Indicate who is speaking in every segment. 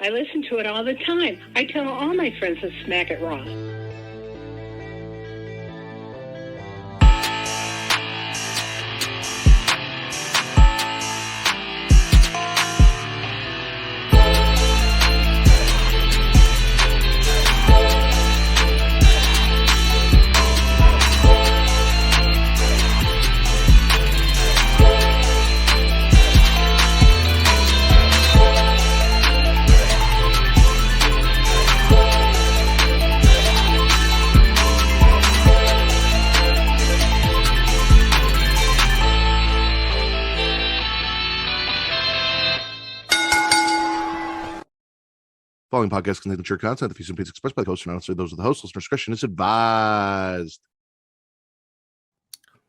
Speaker 1: I listen to it all the time. I tell all my friends to smack it raw.
Speaker 2: Following podcast contains mature content. The views and opinions expressed by the host are not necessarily those of the host. Listener discretion is advised.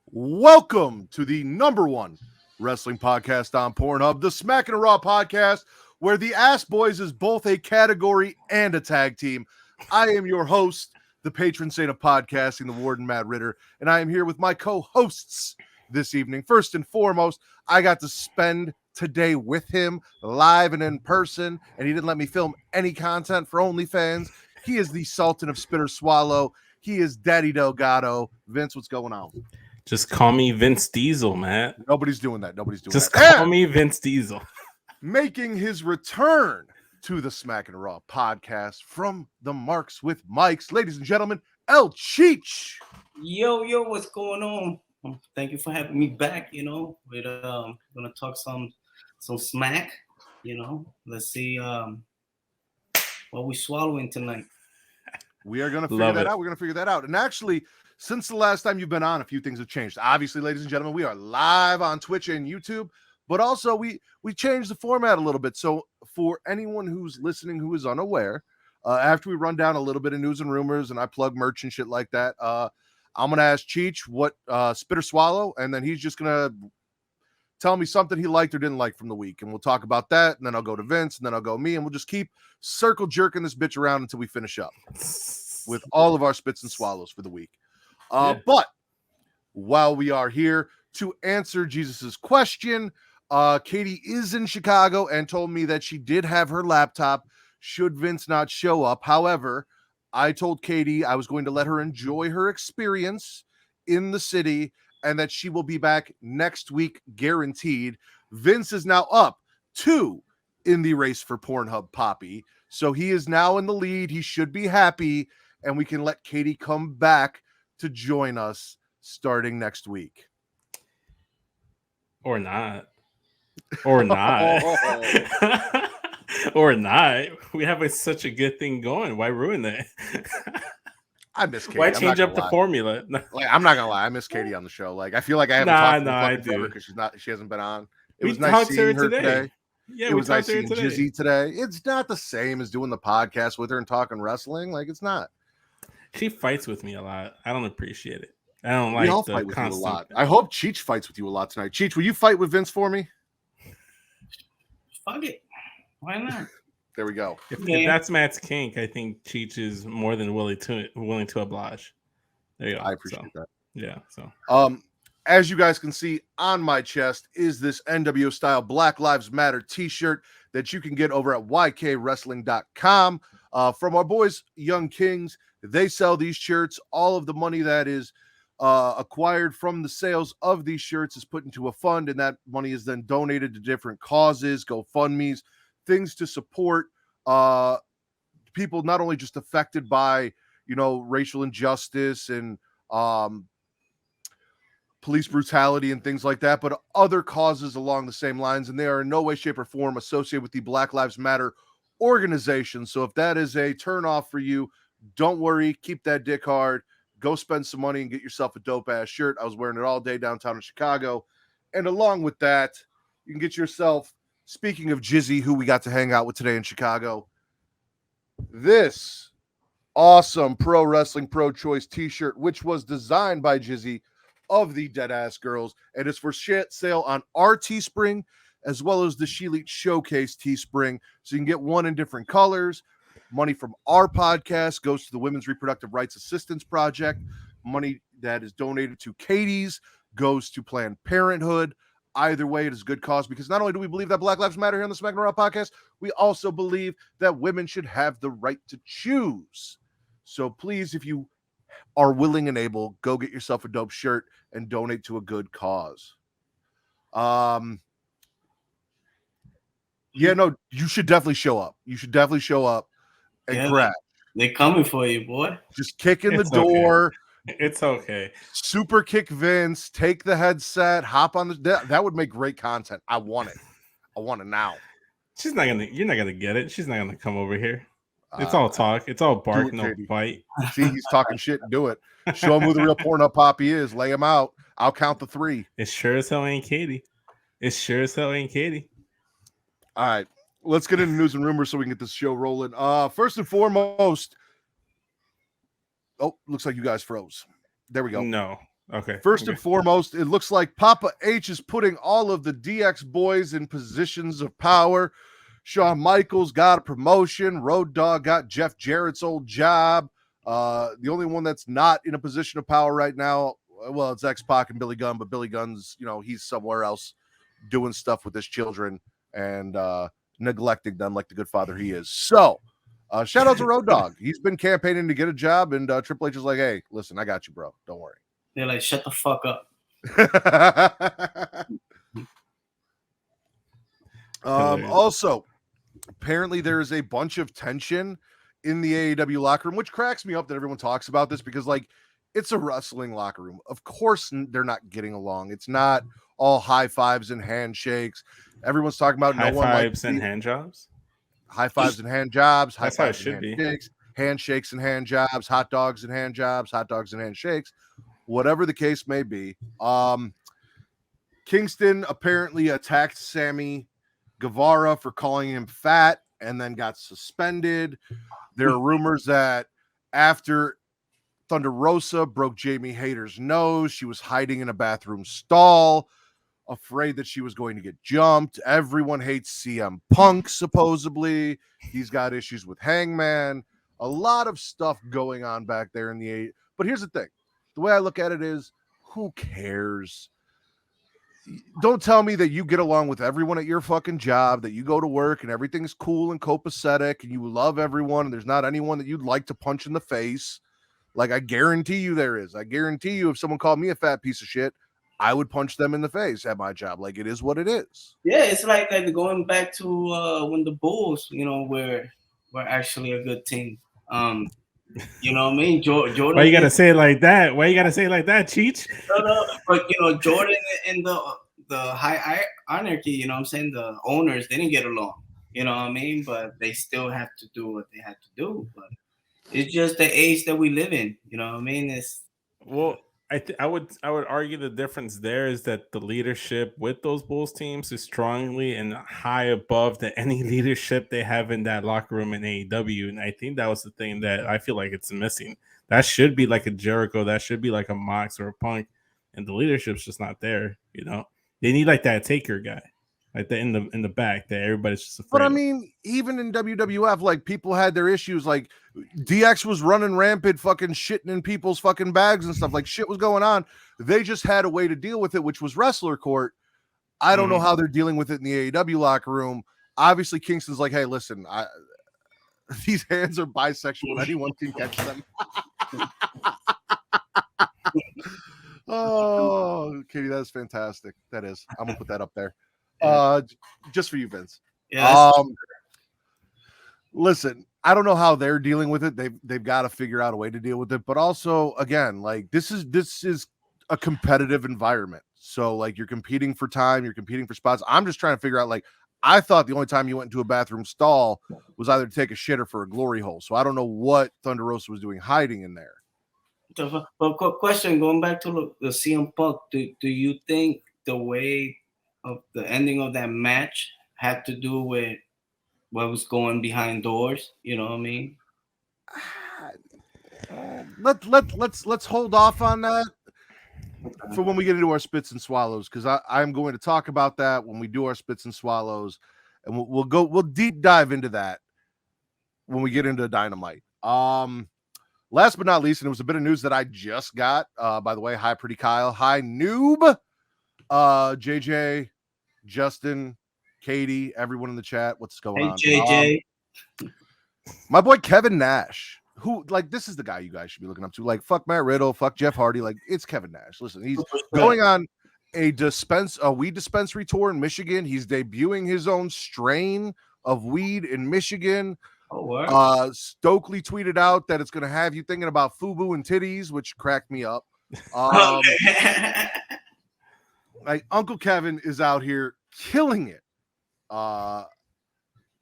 Speaker 2: Welcome to the number one wrestling podcast on Pornhub, the Smackin' Raw podcast, where the Ass Boys is both a category and a tag team. I am your host, the patron saint of podcasting, the Warden Matt Ritter, and I am here with my co-hosts this evening. First and foremost, I got to spend today with him live and in person, and he didn't let me film any content for OnlyFans. He is the Sultan of Spitter Swallow. He is Daddy Delgado. Vince, what's going on?
Speaker 3: Just call me Vince Diesel, Matt.
Speaker 2: Nobody's doing that.
Speaker 3: Just call me Vince Diesel.
Speaker 2: Making his return to the Smackin' Raw podcast from the Marks with Mikes, ladies and gentlemen, El Cheech.
Speaker 4: Yo, what's going on? Thank you for having me back. We're gonna talk some smack. Let's see what we swallowing tonight.
Speaker 2: We are gonna figure that out. We're gonna figure that out. And actually, since the last time you've been on, a few things have changed. Obviously, ladies and gentlemen, we are live on Twitch and YouTube, but also we changed the format a little bit. So for anyone who's listening who is unaware, after we run down a little bit of news and rumors and I plug merch and shit like that, I'm going to ask Cheech what Spitter Swallow, and then he's just going to tell me something he liked or didn't like from the week. And we'll talk about that, and then I'll go to Vince, and then I'll go me, and we'll just keep circle jerking this bitch around until we finish up with all of our spits and swallows for the week. But while we are here to answer Jesus's question, Katie is in Chicago and told me that she did have her laptop should Vince not show up. However, I told Katie I was going to let her enjoy her experience in the city and that she will be back next week, guaranteed. Vince is now up 2 in the race for Pornhub Poppy. So he is now in the lead. He should be happy, and we can let Katie come back to join us starting next week.
Speaker 3: Or not. Or not. Or not. We have such a good thing going. Why ruin it?
Speaker 2: I miss Katie.
Speaker 3: Why change up the formula?
Speaker 2: Like, I'm not gonna lie, I miss Katie on the show. Like, I feel like I haven't talked to her because she hasn't been on. It was nice seeing her today.
Speaker 3: Yeah,
Speaker 2: it was nice seeing Jizzy today. It's not the same as doing the podcast with her and talking wrestling. Like, it's not.
Speaker 3: She fights with me a lot. I don't appreciate it. I don't like
Speaker 2: the fight with you a lot. I hope Cheech fights with you a lot tonight. Cheech, will you fight with Vince for me?
Speaker 4: Fuck it. Why not?
Speaker 2: There we go.
Speaker 3: If that's Matt's kink, I think Cheech is more than willing to oblige. There you go.
Speaker 2: I appreciate that.
Speaker 3: Yeah. So
Speaker 2: as you guys can see on my chest is this NWO style Black Lives Matter t-shirt that you can get over at ykwrestling.com from our boys Young Kings. They sell these shirts. All of the money that is acquired from the sales of these shirts is put into a fund, and that money is then donated to different causes, GoFundMes, things to support people not only just affected by, racial injustice and police brutality and things like that, but other causes along the same lines. And they are in no way, shape, or form associated with the Black Lives Matter organization. So if that is a turnoff for you, don't worry. Keep that dick hard. Go spend some money and get yourself a dope-ass shirt. I was wearing it all day downtown in Chicago. And along with that, you can get yourself, speaking of Jizzy, who we got to hang out with today in Chicago, this awesome Pro Wrestling Pro Choice t-shirt, which was designed by Jizzy of the Deadass Girls, and it's for sale on our Teespring as well as the She Elite Showcase Teespring. So you can get one in different colors. Money from our podcast goes to the Women's Reproductive Rights Assistance Project. Money that is donated to Katie's goes to Planned Parenthood. Either way, it is a good cause, because not only do we believe that Black Lives Matter here on the Smackin' Raw podcast, we also believe that women should have the right to choose. So please, if you are willing and able, go get yourself a dope shirt and donate to a good cause. Yeah, no, you should definitely show up. You should definitely show up and crash.
Speaker 4: They're coming for you, boy.
Speaker 2: Just kick in the door.
Speaker 3: It's okay.
Speaker 2: Super kick Vince, take the headset, hop on the. That would make great content. I want it. I want it now.
Speaker 3: You're not gonna get it. She's not gonna come over here. It's all talk. It's all bark, no bite.
Speaker 2: See, he's talking shit. Do it. Show him who the real Pornhub Poppy is. Lay him out. I'll count the 3.
Speaker 3: It sure as hell ain't Katie.
Speaker 2: All right. Let's get into news and rumors so we can get this show rolling. First and foremost. Oh, looks like you guys froze. There we go.
Speaker 3: No. Okay.
Speaker 2: First and foremost, it looks like Papa H is putting all of the DX boys in positions of power. Shawn Michaels got a promotion. Road Dogg got Jeff Jarrett's old job. The only one that's not in a position of power right now, well, it's X-Pac and Billy Gunn, but Billy Gunn's, he's somewhere else doing stuff with his children and neglecting them like the good father he is. So, shout out to Road Dogg. He's been campaigning to get a job, and Triple H is like, hey, listen, I got you, bro. Don't worry.
Speaker 4: They're like, shut the fuck up.
Speaker 2: Also, apparently there is a bunch of tension in the AEW locker room, which cracks me up that everyone talks about this, because it's a wrestling locker room. Of course they're not getting along. It's not all high fives and handshakes. Everyone's talking about
Speaker 3: high fives and hand jobs.
Speaker 2: High fives and hand jobs.
Speaker 3: That's how it should be.
Speaker 2: Handshakes and hand jobs. Hot dogs and hand jobs. Hot dogs and handshakes. Whatever the case may be. Kingston apparently attacked Sammy Guevara for calling him fat and then got suspended. There are rumors that after Thunder Rosa broke Jamie Hayter's nose, she was hiding in a bathroom stall, afraid that she was going to get jumped. Everyone hates CM Punk, supposedly. He's got issues with Hangman. A lot of stuff going on back there in the eight. But here's the thing. The way I look at it is, who cares? Don't tell me that you get along with everyone at your fucking job, that you go to work and everything's cool and copacetic and you love everyone and there's not anyone that you'd like to punch in the face. Like, I guarantee you there is. I guarantee you if someone called me a fat piece of shit, I would punch them in the face at my job. Like, it is what it is.
Speaker 4: Yeah, it's like going back to when the Bulls, were actually a good team. You know what I mean? Jordan.
Speaker 3: Why you gotta say it like that? Why you gotta say it like that, Cheech?
Speaker 4: No, but Jordan and the high anarchy, you know what I'm saying? The owners didn't get along, you know what I mean? But they still have to do what they had to do. But it's just the age that we live in, you know what I mean?
Speaker 3: I would argue the difference there is that the leadership with those Bulls teams is strongly and high above any leadership they have in that locker room in AEW, and I think that was the thing that I feel like it's missing. That should be like a Jericho, that should be like a Mox or a Punk, and the leadership's just not there. They need like that Taker guy, like that in the back that everybody's just afraid.
Speaker 2: But I mean, even in WWF, like, people had their issues. Like, DX was running rampant, fucking shitting in people's fucking bags and stuff. Like, shit was going on. They just had a way to deal with it, which was wrestler court. I don't know how they're dealing with it in the AEW locker room. Obviously, Kingston's like, hey, listen, these hands are bisexual. Anyone can catch them. Oh, Katie, that is fantastic. That is. I'm gonna put that up there. Just for you, Vince.
Speaker 4: Yeah.
Speaker 2: Listen, I don't know how they're dealing with it. They've got to figure out a way to deal with it. But also, again, like, this is a competitive environment. So, like, you're competing for time, you're competing for spots. I'm just trying to figure out, like, I thought the only time you went into a bathroom stall was either to take a shit or for a glory hole. So I don't know what Thunder Rosa was doing hiding in there.
Speaker 4: But quick question, going back to the CM Punk, do you think the way of the ending of that match had to do with what was going behind doors? You know what I mean?
Speaker 2: Let's hold off on that for when we get into our spits and swallows, because I'm going to talk about that when we do our spits and swallows, and we'll deep dive into that when we get into Dynamite. Last but not least, and it was a bit of news that I just got, by the way. Hi, Pretty Kyle. Hi, Noob. JJ, Justin, Katie, everyone in the chat. What's going on?
Speaker 4: JJ.
Speaker 2: My boy Kevin Nash, who like this is the guy you guys should be looking up to. Like, fuck Matt Riddle, fuck Jeff Hardy. Like, it's Kevin Nash. Listen, he's going on a weed dispensary tour in Michigan. He's debuting his own strain of weed in Michigan. Stokely tweeted out that it's going to have you thinking about FUBU and titties, which cracked me up. Like, Uncle Kevin is out here killing it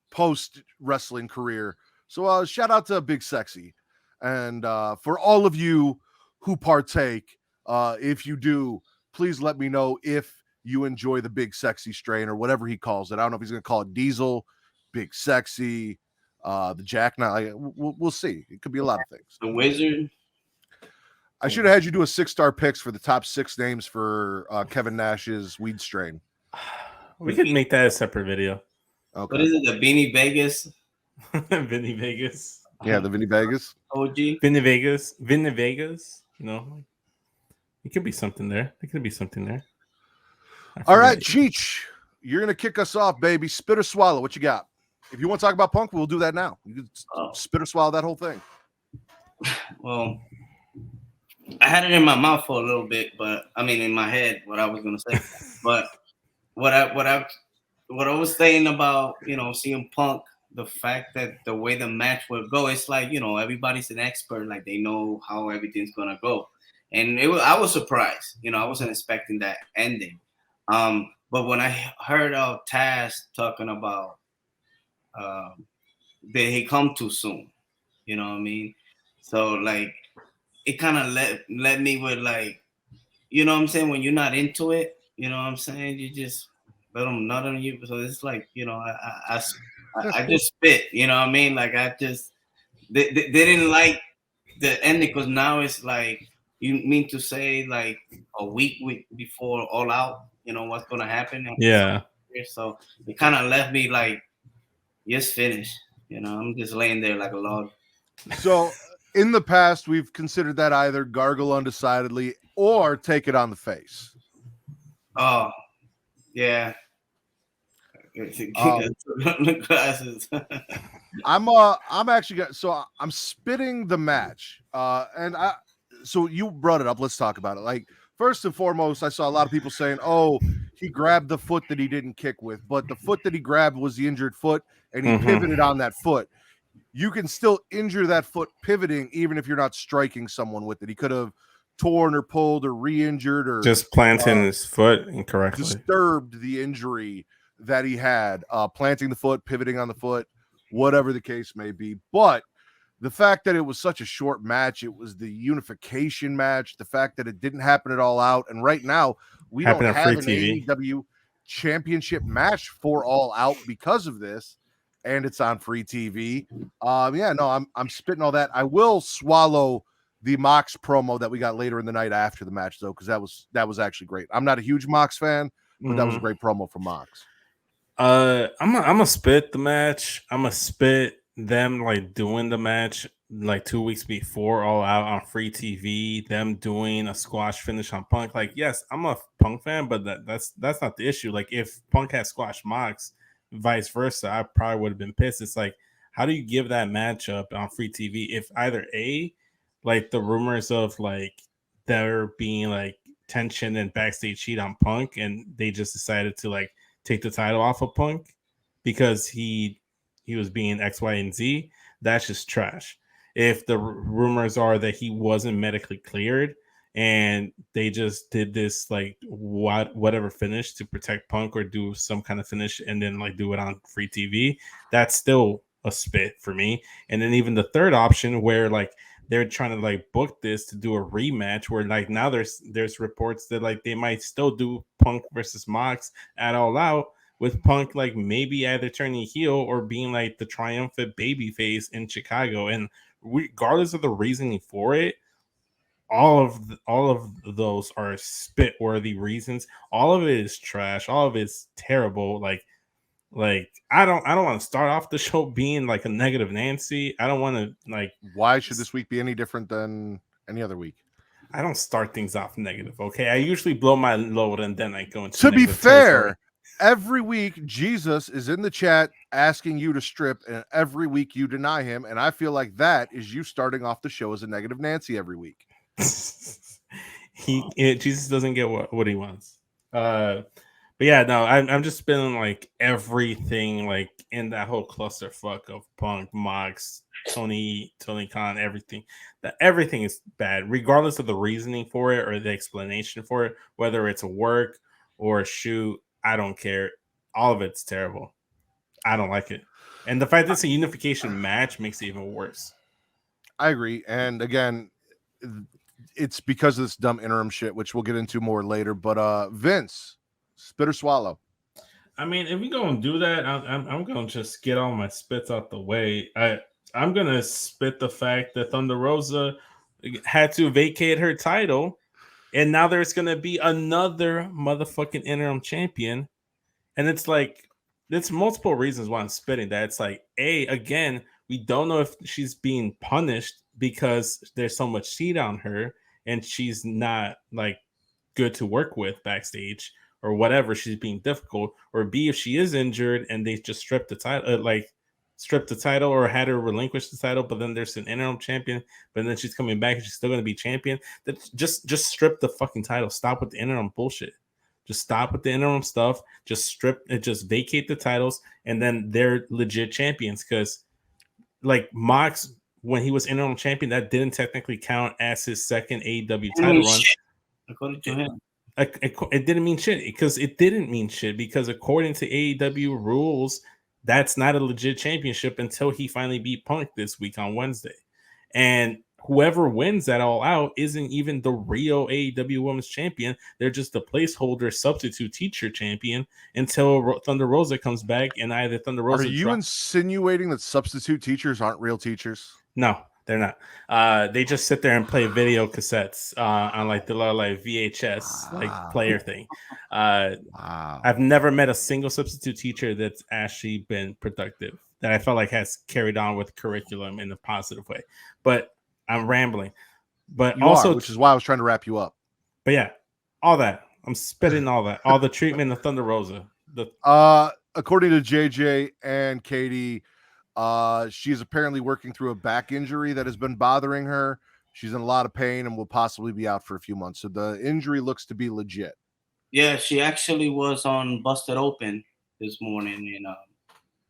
Speaker 2: post wrestling career. So shout out to Big Sexy. And for all of you who partake, if you do, please let me know if you enjoy the Big Sexy strain or whatever he calls it. I don't know if he's going to call it Diesel, Big Sexy, the Jackknife. We'll see. It could be a lot of things.
Speaker 4: The Wizard.
Speaker 2: I should have had you do a 6-star picks for the top 6 names for Kevin Nash's weed strain.
Speaker 3: We can make that a separate video.
Speaker 4: Okay. What is it? The Beanie Vegas?
Speaker 3: Vinny Vegas.
Speaker 2: Yeah, the Vinny Vegas.
Speaker 4: OG.
Speaker 3: Vinny Vegas. You know, it could be something there.
Speaker 2: All right, Cheech, you're going to kick us off, baby. Spit or swallow. What you got? If you want to talk about Punk, we'll do that now. You can spit or swallow that whole thing.
Speaker 4: Well, I had it in my mouth for a little bit, but I mean in my head what I was gonna say. But what I was saying about, you know, seeing Punk, the fact that the way the match would go, it's like, you know, everybody's an expert, like they know how everything's gonna go. And I was surprised, you know, I wasn't expecting that ending. But when I heard Taz talking about that he come too soon, you know what I mean? So like it kind of let me with like, you know what I'm saying, when you're not into it, you know what I'm saying, you just let them nut on you. So it's like, you know, I just spit, you know what I mean? Like I just they didn't like the ending, because now it's like, you mean to say like a week before All Out, you know what's gonna happen?
Speaker 3: Yeah.
Speaker 4: So it kind of left me like, just finish, you know. I'm just laying there like a log.
Speaker 2: So in the past, we've considered that either gargle undecidedly or take it on the face.
Speaker 4: Oh, yeah. Glasses.
Speaker 2: I'm actually I'm spitting the match. So you brought it up. Let's talk about it. Like, first and foremost, I saw a lot of people saying, "Oh, he grabbed the foot that he didn't kick with," but the foot that he grabbed was the injured foot, and he pivoted on that foot. You can still injure that foot pivoting, even if you're not striking someone with it. He could have torn or pulled or re-injured or
Speaker 3: just planting his foot incorrectly,
Speaker 2: disturbed the injury that he had, planting the foot, pivoting on the foot, whatever the case may be. But the fact that it was such a short match, it was the unification match, the fact that it didn't happen at All Out, and right now we don't have an AEW championship match for All Out because of this, and it's on free TV. I'm spitting all that. I will swallow the Mox promo that we got later in the night after the match, though, because that was actually great. I'm not a huge Mox fan, but that was a great promo from Mox.
Speaker 3: I'm gonna spit the match. I'm gonna spit them like doing the match like 2 weeks before All Out on free TV, them doing a squash finish on Punk. Like, yes, I'm a Punk fan, but that's not the issue. Like, if Punk had squashed Mox, vice versa, I probably would have been pissed. It's like, how do you give that matchup on free TV if either A, like the rumors of like there being like tension and backstage heat on Punk, and they just decided to like take the title off of Punk because he was being X, Y, and Z, that's just trash. If the rumors are that he wasn't medically cleared and they just did this like whatever finish to protect Punk or do some kind of finish and then like do it on free TV, that's still a spit for me. And then even the third option where like they're trying to like book this to do a rematch where like now there's reports that like they might still do Punk versus Mox at All Out, with Punk like maybe either turning heel or being like the triumphant babyface in Chicago. And regardless of the reasoning for it, all of those are spit worthy reasons. All of it is trash. All of it's terrible. Like I don't want to start off the show being like a negative Nancy. I don't want to like.
Speaker 2: Why should this week be any different than any other week?
Speaker 3: I don't start things off negative, okay? I usually blow my load and then I go into
Speaker 2: To be
Speaker 3: negative
Speaker 2: fair,
Speaker 3: territory.
Speaker 2: every week Jesus is in the chat asking you to strip, and every week you deny him. And I feel like that is you starting off the show as a negative Nancy every week.
Speaker 3: Jesus doesn't get what he wants. But yeah, no, I'm just spinning like everything like in that whole clusterfuck of Punk, Mox, Tony Khan, everything. That everything is bad, regardless of the reasoning for it or the explanation for it, whether it's a work or a shoot. I don't care. All of it's terrible. I don't like it. And the fact that it's a unification match makes it even worse.
Speaker 2: I agree. And again, it's because of this dumb interim shit, which we'll get into more later. But Vince, spit or swallow?
Speaker 3: I mean, if we gonna do that, I'm gonna just get all my spits out the way. I'm gonna spit the fact that Thunder Rosa had to vacate her title, and now there's gonna be another motherfucking interim champion, and it's like there's multiple reasons why I'm spitting that. It's like again, we don't know if she's being punished because there's so much heat on her, and she's not like good to work with backstage or whatever, she's being difficult, or B, if she is injured and they just stripped the title or had her relinquish the title, but then there's an interim champion, but then she's coming back and she's still going to be champion. That just strip the fucking title. Stop with the interim bullshit. Just stop with the interim stuff. Just strip it. Just vacate the titles, and then they're legit champions. Because like Mox, when he was interim champion, that didn't technically count as his second AEW title run.
Speaker 4: According to him.
Speaker 3: It didn't mean shit because according to AEW rules, that's not a legit championship until he finally beat Punk this week on Wednesday. And whoever wins that All Out isn't even the real AEW Women's Champion. They're just the placeholder substitute teacher champion until Thunder Rosa comes back, and either Thunder Rosa.
Speaker 2: Are you insinuating that substitute teachers aren't real teachers?
Speaker 3: No, they're not. They just sit there and play video cassettes on like the little like VHS like player thing. Wow. I've never met a single substitute teacher that's actually been productive that I felt like has carried on with curriculum in a positive way. But I'm rambling. But
Speaker 2: you
Speaker 3: also,
Speaker 2: which is why I was trying to wrap you up.
Speaker 3: But yeah, all that. I'm spitting all that. All the treatment of Thunder Rosa.
Speaker 2: According to JJ and Katie, she's apparently working through a back injury that has been bothering her. She's in a lot of pain and will possibly be out for a few months. So the injury looks to be legit.
Speaker 4: Yeah, she actually was on Busted Open this morning, and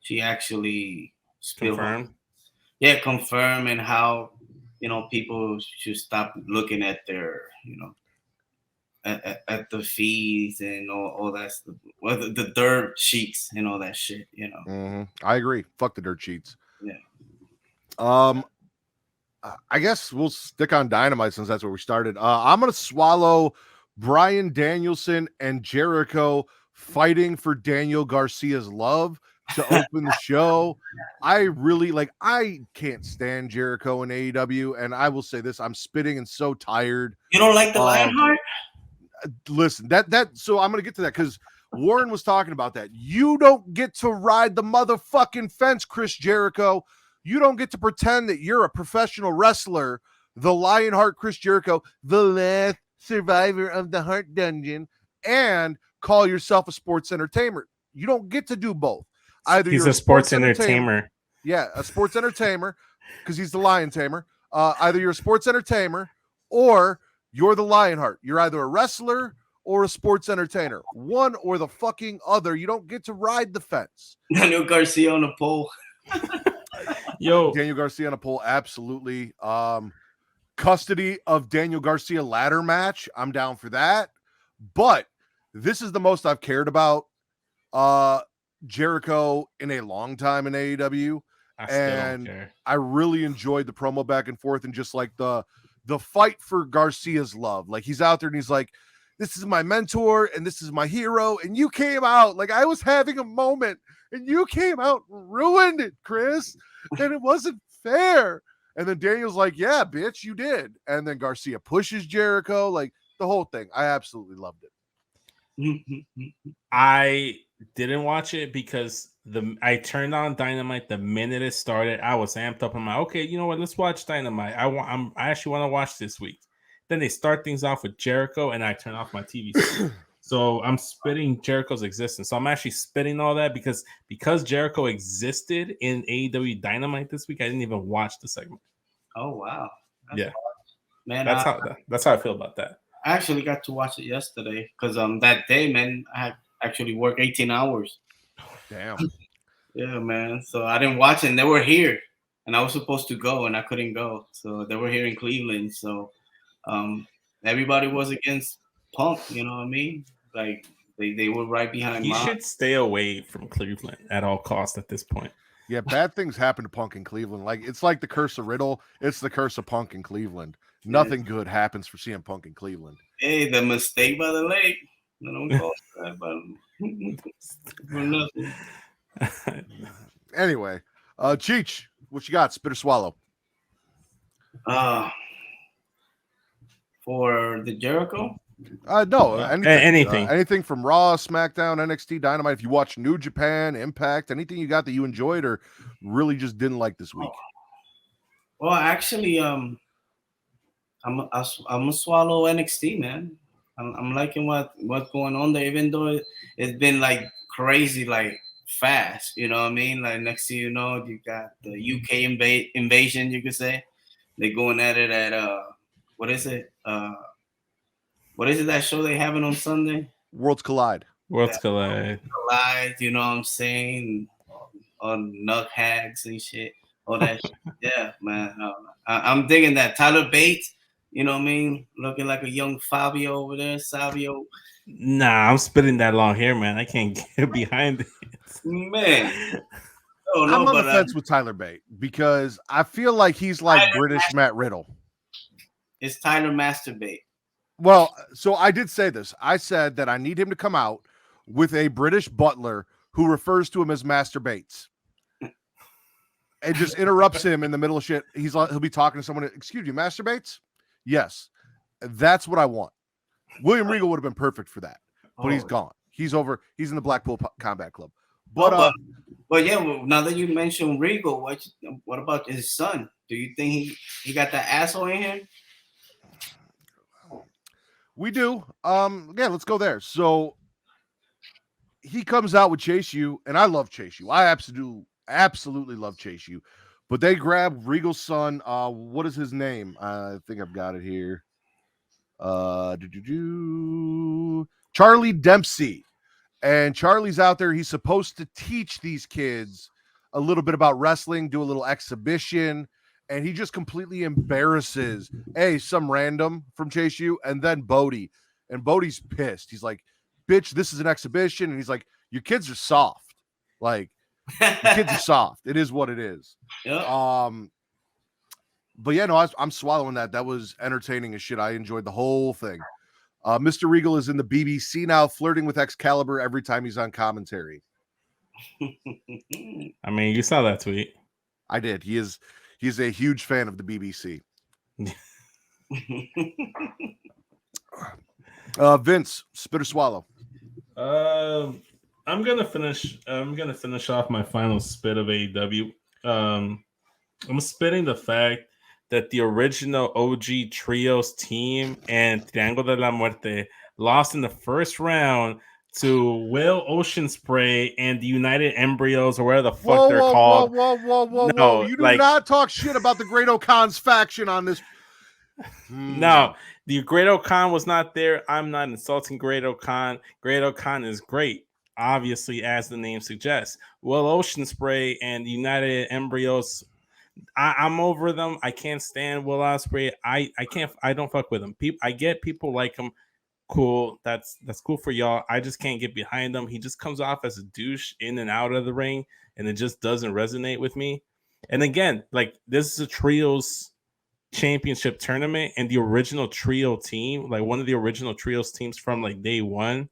Speaker 4: she actually
Speaker 3: confirmed.
Speaker 4: Confirm, and how people should stop looking at their at the fees and all that stuff, the dirt sheets and all that shit.
Speaker 2: Mm-hmm. I agree. Fuck the dirt sheets.
Speaker 4: Yeah.
Speaker 2: I guess we'll stick on Dynamite since that's where we started. I'm gonna swallow Bryan Danielson and Jericho fighting for Daniel Garcia's love to open the show. I can't stand Jericho in AEW, and I will say this: I'm spitting and so tired.
Speaker 4: You don't like the Lionheart?
Speaker 2: Listen, so I'm gonna get to that because Warren was talking about that. You don't get to ride the motherfucking fence, Chris Jericho. You don't get to pretend that you're a professional wrestler, the Lionheart Chris Jericho, the last survivor of the Heart Dungeon, and call yourself a sports entertainer. You don't get to do both. Either
Speaker 3: he's
Speaker 2: you're
Speaker 3: a sports entertainer.
Speaker 2: Yeah, a sports entertainer, because he's the lion tamer. Either you're a sports entertainer or you're the Lionheart. You're either a wrestler or a sports entertainer. One or the fucking other. You don't get to ride the fence.
Speaker 4: Daniel Garcia on a pole.
Speaker 2: Daniel Garcia on a pole, absolutely. Custody of Daniel Garcia ladder match. I'm down for that. But this is the most I've cared about Jericho in a long time in AEW. I really enjoyed the promo back and forth and just like the fight for Garcia's love. Like he's out there and he's like, this is my mentor and this is my hero. And you came out like I was having a moment and you came out and ruined it, Chris. And it wasn't fair. And then Daniel's like, yeah, bitch, you did. And then Garcia pushes Jericho, like the whole thing. I absolutely loved it.
Speaker 3: I didn't watch it because I turned on Dynamite the minute it started. I was amped up. I'm like, okay, you know what? Let's watch Dynamite. I actually want to watch this week. Then they start things off with Jericho, and I turn off my TV. So I'm spitting Jericho's existence. So I'm actually spitting all that because Jericho existed in AEW Dynamite this week. I didn't even watch the segment.
Speaker 4: Oh wow!
Speaker 3: Yeah,
Speaker 4: man,
Speaker 3: that's how I feel about that.
Speaker 4: I actually got to watch it yesterday because that day, man, I had actually worked 18 hours.
Speaker 2: Damn.
Speaker 4: Yeah, man. So I didn't watch it. And they were here, and I was supposed to go, and I couldn't go. So they were here in Cleveland. So everybody was against Punk. You know what I mean? Like they were right behind.
Speaker 3: He should stay away from Cleveland at all costs at this point.
Speaker 2: Yeah, bad things happen to Punk in Cleveland. Like it's like the curse of Riddle. It's the curse of Punk in Cleveland. Nothing good happens for CM Punk in Cleveland.
Speaker 4: Hey, the mistake by the lake. I don't call that, but for nothing.
Speaker 2: Anyway, Cheech, what you got? Spit or swallow?
Speaker 4: For the Jericho?
Speaker 2: No, anything.
Speaker 3: Anything.
Speaker 2: Anything from Raw, SmackDown, NXT, Dynamite. If you watch New Japan, Impact, anything you got that you enjoyed or really just didn't like this week?
Speaker 4: Well, actually, I'm gonna swallow NXT, man. I'm liking what's going on there, even though it's been like crazy, like fast. You know what I mean? Like next thing you know, you got the UK invasion. You could say they're going at it at what is it? What is it that show they having on Sunday?
Speaker 2: Worlds Collide.
Speaker 3: Collide.
Speaker 4: You know what I'm saying? On nut hags and shit. All that shit. Yeah, man. I'm digging that. Tyler Bates, you know what I mean? Looking like a young Fabio over there. Savio.
Speaker 3: Nah, I'm spitting that long hair, man. I can't get behind it.
Speaker 4: Man.
Speaker 2: I'm on the fence with Tyler Bate because I feel like he's like Tyler British Matt Riddle.
Speaker 4: It's Tyler Masturbate.
Speaker 2: Well, so I did say this. I said that I need him to come out with a British butler who refers to him as Master Bates and just interrupts him in the middle of shit. He'll be talking to someone. Excuse you, Master Bates? Yes. That's what I want. William Regal would have been perfect for that, but he's gone. He's over. He's in the Blackpool Combat Club. But
Speaker 4: yeah, well, now that you mentioned Regal, what about his son? Do you think he got that asshole in him?
Speaker 2: We do. Yeah, let's go there. So he comes out with Chase U, and I love Chase U. I absolutely love Chase U. But they grab Regal's son. What is his name? I think I've got it here. Charlie Dempsey. And Charlie's out there. He's supposed to teach these kids a little bit about wrestling, do a little exhibition. And he just completely embarrasses some random from Chase U and then Bodie. And Bodie's pissed. He's like, bitch, this is an exhibition. And he's like, your kids are soft. Like, your kids are soft. It is what it is.
Speaker 4: Yep.
Speaker 2: But yeah, no, I'm swallowing that. That was entertaining as shit. I enjoyed the whole thing. Mr. Regal is in the BBC now, flirting with Excalibur every time he's on commentary.
Speaker 3: I mean, you saw that tweet.
Speaker 2: I did. He's a huge fan of the BBC. Vince, spit or swallow?
Speaker 3: I'm gonna finish off my final spit of AEW. I'm spitting the fact that the original OG Trios team and Triángulo de la Muerte lost in the first round to Will Ocean Spray and the United Embryos, or whatever the fuck they're called.
Speaker 2: Whoa. You do not talk shit about the Great O'Con's faction on this.
Speaker 3: No, the Great O'Con was not there. I'm not insulting Great O'Con. Great O'Con is great, obviously, as the name suggests. Will Ocean Spray and the United Embryos, I'm over them. I can't stand Will Ospreay. I don't fuck with him. I get people like him. Cool. That's cool for y'all. I just can't get behind him. He just comes off as a douche in and out of the ring, and it just doesn't resonate with me. And again, like, this is a trios championship tournament, and the original trio team, like one of the original trios teams from like day one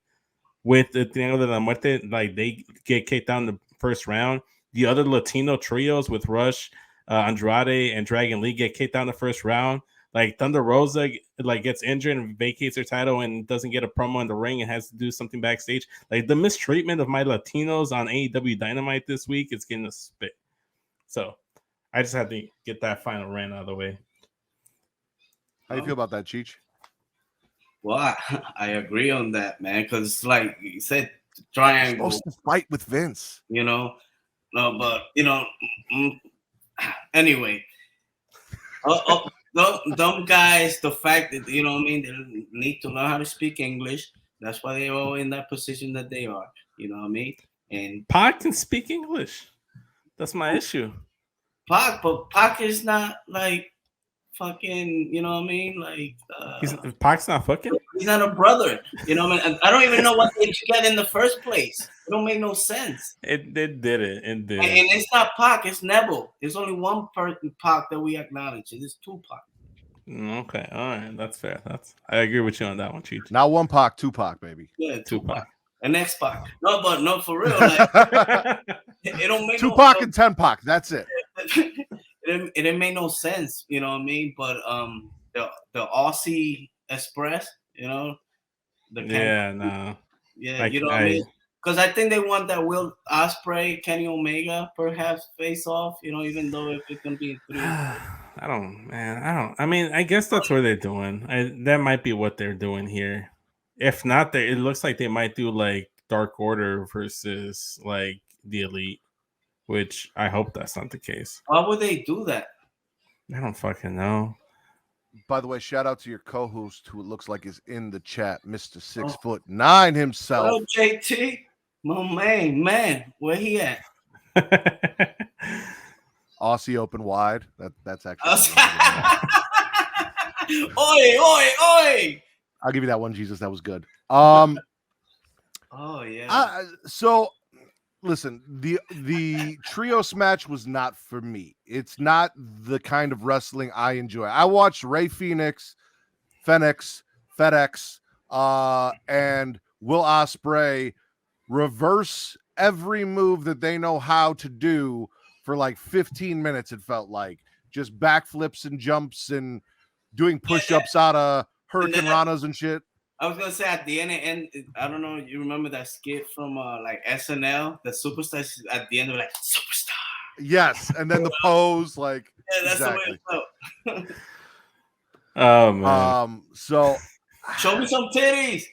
Speaker 3: with the Triángulo de la Muerte, like they get kicked down the first round. The other Latino trios with Rush, Andrade, and Dragon Lee get kicked down the first round. Like Thunder Rosa like gets injured and vacates her title and doesn't get a promo in the ring and has to do something backstage. Like, the mistreatment of my Latinos on AEW Dynamite this week is getting a spit. So I just had to get that final rant out of the way.
Speaker 2: How do you feel about that, Cheech?
Speaker 4: Well, I agree on that, man. Because like you said,
Speaker 2: You're
Speaker 4: triangle.
Speaker 2: supposed to fight with Vince.
Speaker 4: No, but anyway, dumb guys. The fact that what I mean, they need to learn how to speak English. That's why they're all in that position that they are. You know what I mean? And
Speaker 3: Pac can speak English. That's my issue.
Speaker 4: But Pac is not like fucking. You know what I mean? Like
Speaker 3: Pac's not fucking.
Speaker 4: He's not a brother. You know what I mean? I don't even know what they get in the first place. It don't make no sense.
Speaker 3: It did it. It did.
Speaker 4: And it's not Pac, it's Neville. There's only one person Pac that we acknowledge. It's Tupac.
Speaker 3: Okay, all right, that's fair. I agree with you on that one, Cheech.
Speaker 2: Not one Pac, Tupac, baby.
Speaker 4: Yeah,
Speaker 3: Tupac.
Speaker 4: And X Pac. No, for real. Like, it don't make
Speaker 2: Tupac and 10 Pac. That's it.
Speaker 4: It didn't make no sense, you know what I mean? But the Aussie Express,
Speaker 3: no.
Speaker 4: Yeah, you know what I mean? Because I think they want that Will Ospreay, Kenny Omega, perhaps face off. Even though if it can be 3.
Speaker 3: I mean, I guess that's what they're doing. That might be what they're doing here. If not, it looks like they might do like Dark Order versus like the Elite, which I hope that's not the case.
Speaker 4: Why would they do that?
Speaker 3: I don't fucking know.
Speaker 2: By the way, shout out to your co-host who it looks like is in the chat, Mr. 6'9" himself.
Speaker 4: Hello, JT. My man, where he at?
Speaker 2: Aussie open wide. That's actually.
Speaker 4: Oi!
Speaker 2: I'll give you that one, Jesus. That was good.
Speaker 4: Oh yeah.
Speaker 2: So listen, the trios match was not for me. It's not the kind of wrestling I enjoy. I watched Rey Fenix, FedEx, and Will Ospreay reverse every move that they know how to do for like 15 minutes. It felt like just backflips and jumps and doing push-ups out of Hurricane Ranas and shit.
Speaker 4: I was gonna say at the end, I don't know. You remember that skit from like SNL? The superstars at the end were like superstar.
Speaker 2: Yes, and then the pose, like
Speaker 4: that's
Speaker 2: exactly.
Speaker 4: The way it felt.
Speaker 3: Oh man.
Speaker 2: So
Speaker 4: show me some titties.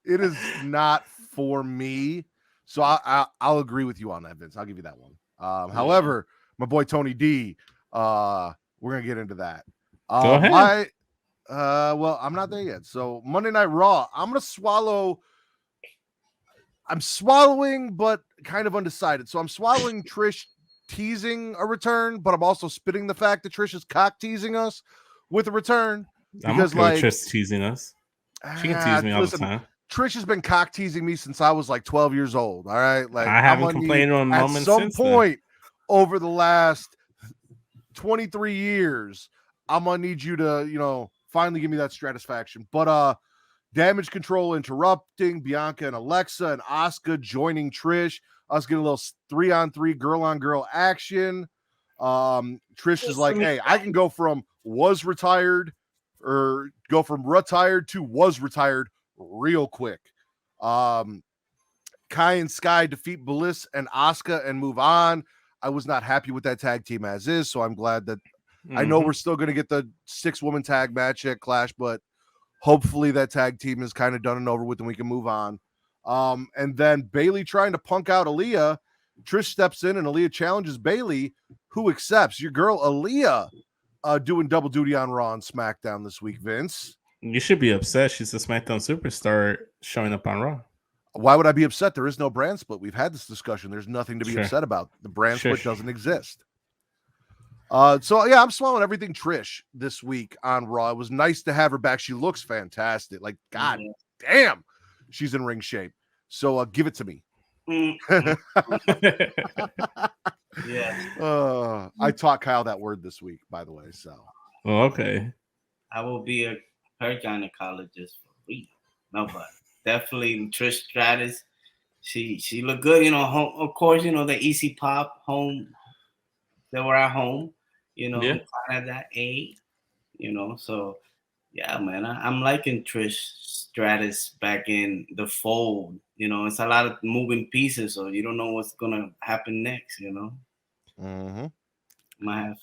Speaker 2: It is not for me. So I'll agree with you on that, Vince. I'll give you that one. However, my boy Tony D, we're gonna get into that.
Speaker 3: Go ahead.
Speaker 2: Well, I'm not there yet. So Monday Night Raw, I'm swallowing, but kind of undecided. So I'm swallowing Trish teasing a return, but I'm also spitting the fact that Trish is cock teasing us with a return. Because
Speaker 3: Trish teasing us. She can tease me all the time.
Speaker 2: Trish has been cock teasing me since I was like 12 years old. All right. Like
Speaker 3: I haven't complained on moments
Speaker 2: at some point over the last 23 years. I'm gonna need you to, finally give me that satisfaction. But Damage Control interrupting, Bianca and Alexa and Asuka joining Trish. Us getting a little 3-on-3 girl-on-girl action. Trish is like, hey, I can go from was retired or go from retired to was retired real quick. Kai and Sky defeat Bliss and Asuka and move on. I was not happy with that tag team as is, so I'm glad that I know we're still going to get the 6-woman tag match at Clash, but hopefully that tag team is kind of done and over with and we can move on. And then Bayley trying to punk out Aaliyah. Trish steps in and Aaliyah challenges Bayley, who accepts. Your girl Aaliyah doing double duty on Raw and SmackDown this week, Vince.
Speaker 3: You should be upset. She's a SmackDown superstar showing up on Raw.
Speaker 2: Why would I be upset? There is no brand split. We've had this discussion. There's nothing to be upset about. The brand split doesn't exist. So yeah, I'm swallowing everything Trish this week on Raw. It was nice to have her back. She looks fantastic. Like, God damn, she's in ring shape. So give it to me.
Speaker 4: Yeah.
Speaker 2: I taught Kyle that word this week, by the way. So
Speaker 3: okay.
Speaker 4: I will be her gynecologist for a week. No, but definitely Trish Stratus. She looked good, home, of course, the Easy Pop home. They were at home, kind of that A, so yeah, man, I'm liking Trish Stratus back in the fold. It's a lot of moving pieces, so you don't know what's gonna happen next.
Speaker 2: Mm-hmm.
Speaker 4: Might have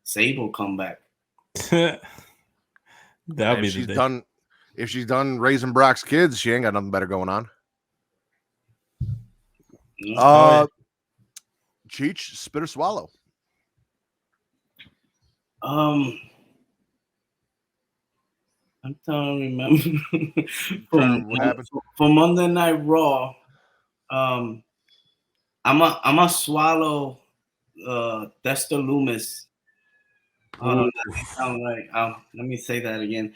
Speaker 4: Sable come back.
Speaker 3: That'll be the day.
Speaker 2: If she's done raising Brock's kids, she ain't got nothing better going on. Cheech, spit or swallow?
Speaker 4: I'm trying to remember
Speaker 2: What happened
Speaker 4: for Monday Night Raw. I'm a swallow Dexter Loomis. Let me say that again.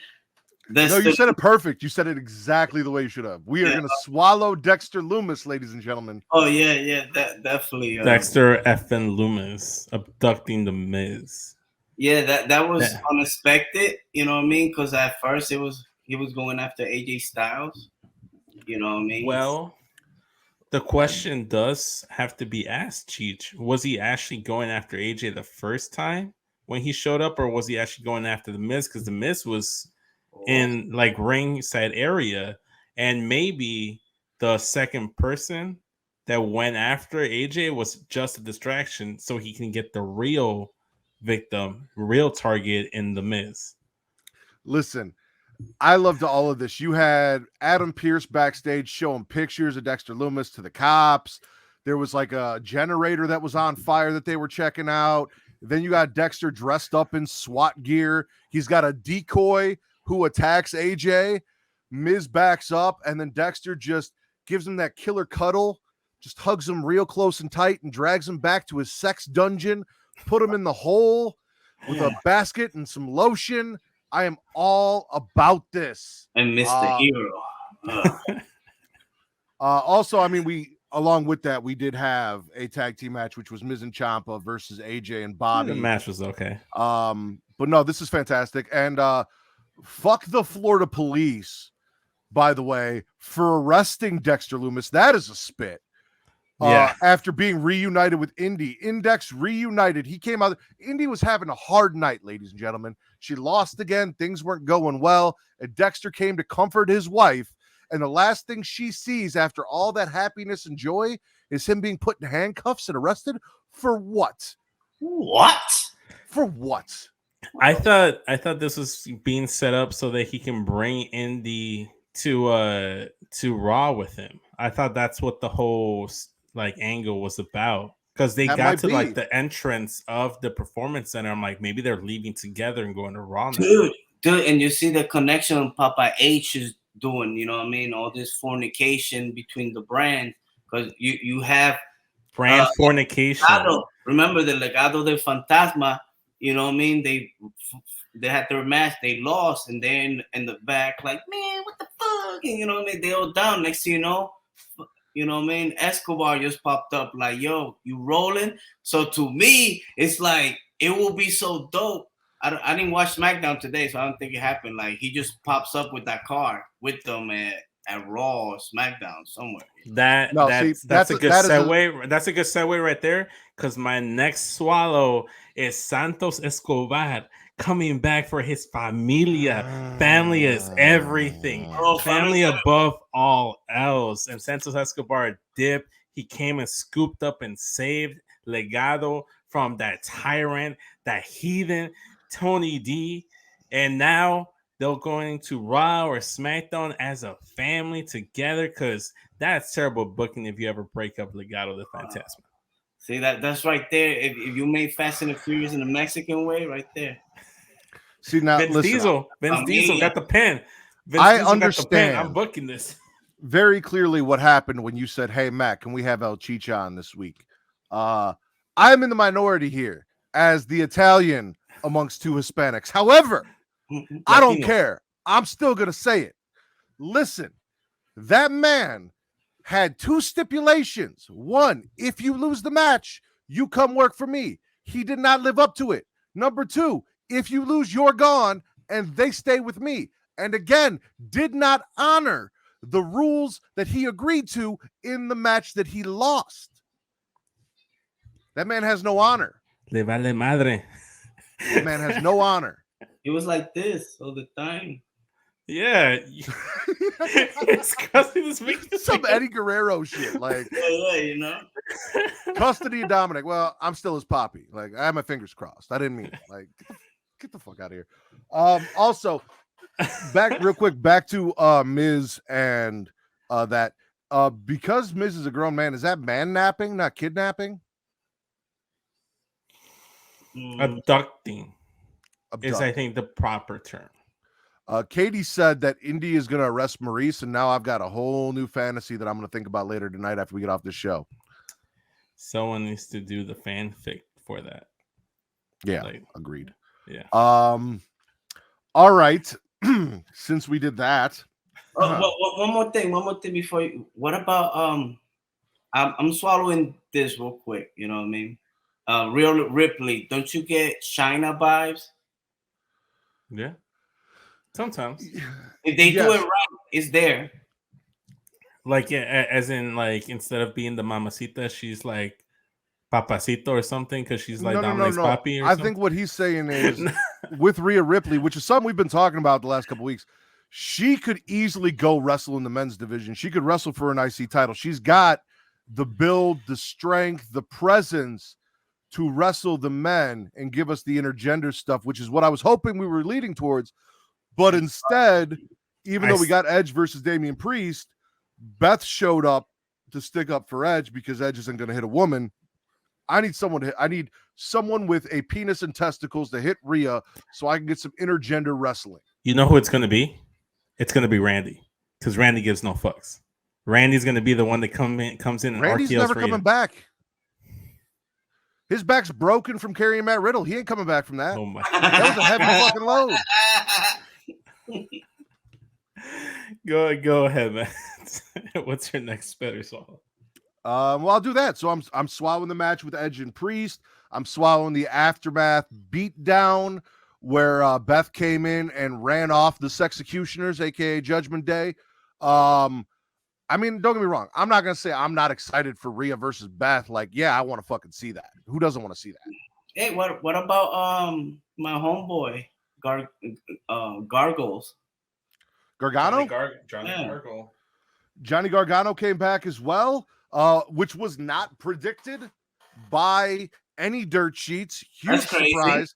Speaker 2: No, you said it perfect. You said it exactly the way you should have. We are going to swallow Dexter Loomis, ladies and gentlemen.
Speaker 4: Oh yeah, definitely.
Speaker 3: Dexter effing Loomis abducting the Miz.
Speaker 4: Yeah, that was unexpected. You know what I mean? Because at first he was going after AJ Styles. You know what I mean?
Speaker 3: Well, the question does have to be asked, Cheech. Was he actually going after AJ the first time when he showed up, or was he actually going after the Miz? Because the Miz was in like ringside area, and maybe the second person that went after AJ was just a distraction so he can get the real victim, real target in the Miz.
Speaker 2: Listen, I loved all of this. You had Adam Pearce backstage showing pictures of Dexter Loomis to the cops. There was like a generator that was on fire that they were checking out. Then you got Dexter dressed up in SWAT gear. He's got a decoy who attacks AJ. Miz backs up, and then Dexter just gives him that killer cuddle, just hugs him real close and tight and drags him back to his sex dungeon, put him in the hole with a basket and some lotion. I am all about this.
Speaker 4: And Mr. Hero.
Speaker 2: Also, I mean, along with that, we did have a tag team match, which was Miz and Ciampa versus AJ and Bobby.
Speaker 3: The match was okay.
Speaker 2: But no, this is fantastic. And fuck the Florida police, by the way, for arresting Dexter Loomis. That is a spit. After being reunited with Indy. Index reunited. He came out. Indy was having a hard night, ladies and gentlemen. She lost again. Things weren't going well. And Dexter came to comfort his wife. And the last thing she sees after all that happiness and joy is him being put in handcuffs and arrested for what? For what?
Speaker 3: I thought this was being set up so that he can bring Indy to Raw with him. I thought that's what the whole like angle was about, because they got to like the entrance of the Performance Center. I'm like, maybe they're leaving together and going to Raw.
Speaker 4: Dude, and you see the connection Papa H is doing, you know what I mean? All this fornication between the brands, because you have
Speaker 3: brand fornication.
Speaker 4: Legado. Remember the Legado del Fantasma, you know what I mean? They had their match, they lost, and they're in the back like, man, what the fuck? And you know what I mean? They all down. Next thing you know what I mean? Escobar just popped up like, yo, you rolling? So to me, it's like, it will be so dope. I didn't watch SmackDown today, so I don't think it happened. Like, he just pops up with that car with them at Raw or SmackDown somewhere.
Speaker 3: That's a good segue. That's a good segue right there, because my next swallow is Santos Escobar coming back for his familia. Family is everything. Family above all else. And Santos Escobar dipped. He came and scooped up and saved Legado from that tyrant, that heathen Tony D. And now they're going to Raw or SmackDown as a family together, because that's terrible booking if you ever break up Legado the Fantasma.
Speaker 4: See, that's right there. If you made Fast and the Furious in the Mexican way, right there.
Speaker 2: See, now
Speaker 3: Vince Diesel got the pen.
Speaker 2: I understand.
Speaker 3: I'm booking this
Speaker 2: very clearly. What happened when you said, "Hey, Matt, can we have El Chicha on this week?" I'm in the minority here as the Italian amongst two Hispanics. However, I don't care. I'm still gonna say it. Listen, that man had two stipulations. One, if you lose the match, you come work for me. He did not live up to it. Number two, if you lose, you're gone, and they stay with me. And again, did not honor the rules that he agreed to in the match that he lost. That man has no honor.
Speaker 3: Le vale madre.
Speaker 2: That man has no honor.
Speaker 4: It was like this all the time.
Speaker 3: Yeah. It's
Speaker 2: some Eddie Guerrero shit. Like,
Speaker 4: yeah, you know.
Speaker 2: Custody of Dominic. Well, I'm still his poppy. Like, I have my fingers crossed. I didn't mean it. Like, get the fuck out of here. Also, back real quick, back to Miz and that because Miz is a grown man, is that man napping, not kidnapping?
Speaker 3: Abducting is, I
Speaker 2: Abduct.
Speaker 3: think, the proper term.
Speaker 2: Katie said that Indy is going to arrest Maurice, and now I've got a whole new fantasy that I'm going to think about later tonight after we get off this show.
Speaker 3: Someone needs to do the fanfic for that.
Speaker 2: Yeah, agreed.
Speaker 3: Yeah.
Speaker 2: All right. Since we did that,
Speaker 4: one more thing before you. What about I'm swallowing this real quick. You know what I mean? Real Ripley. Don't you get China vibes?
Speaker 3: Yeah. Sometimes.
Speaker 4: If they do it right, it's there.
Speaker 3: Like, yeah, as in, like, instead of being the mamacita, she's like Papacito or something because she's like Dominic's papi.
Speaker 2: I think what he's saying is with Rhea Ripley, which is something we've been talking about the last couple weeks, she could easily go wrestle in the men's division. She could wrestle for an IC title. She's got the build, the strength, the presence to wrestle the men and give us the intergender stuff, which is what I was hoping we were leading towards. But instead, even though we got Edge versus Damian Priest, Beth showed up to stick up for Edge because Edge isn't going to hit a woman. I need someone with a penis and testicles to hit Rhea so I can get some intergender wrestling.
Speaker 3: You know who it's going to be? It's going to be Randy because Randy gives no fucks. Randy's going to be the one that comes in and
Speaker 2: Randy's
Speaker 3: RKO's
Speaker 2: never
Speaker 3: Rhea.
Speaker 2: coming back. His back's broken from carrying Matt Riddle. He ain't coming back from that.
Speaker 3: Oh my!
Speaker 2: That was a heavy fucking load.
Speaker 3: Go ahead, man. What's your next better swallow?
Speaker 2: Well, I'll do that. So I'm swallowing the match with Edge and Priest. I'm swallowing the aftermath beatdown where Beth came in and ran off the Sexecutioners, aka Judgment Day. I mean, don't get me wrong. I'm not gonna say I'm not excited for Rhea versus Beth. Like, yeah, I want to fucking see that. Who doesn't want to see that?
Speaker 4: Hey, what about my homeboy Gargles?
Speaker 2: Gargano?
Speaker 3: Johnny Gargano.
Speaker 2: Johnny Gargano came back as well, which was not predicted by any dirt sheets. Huge surprise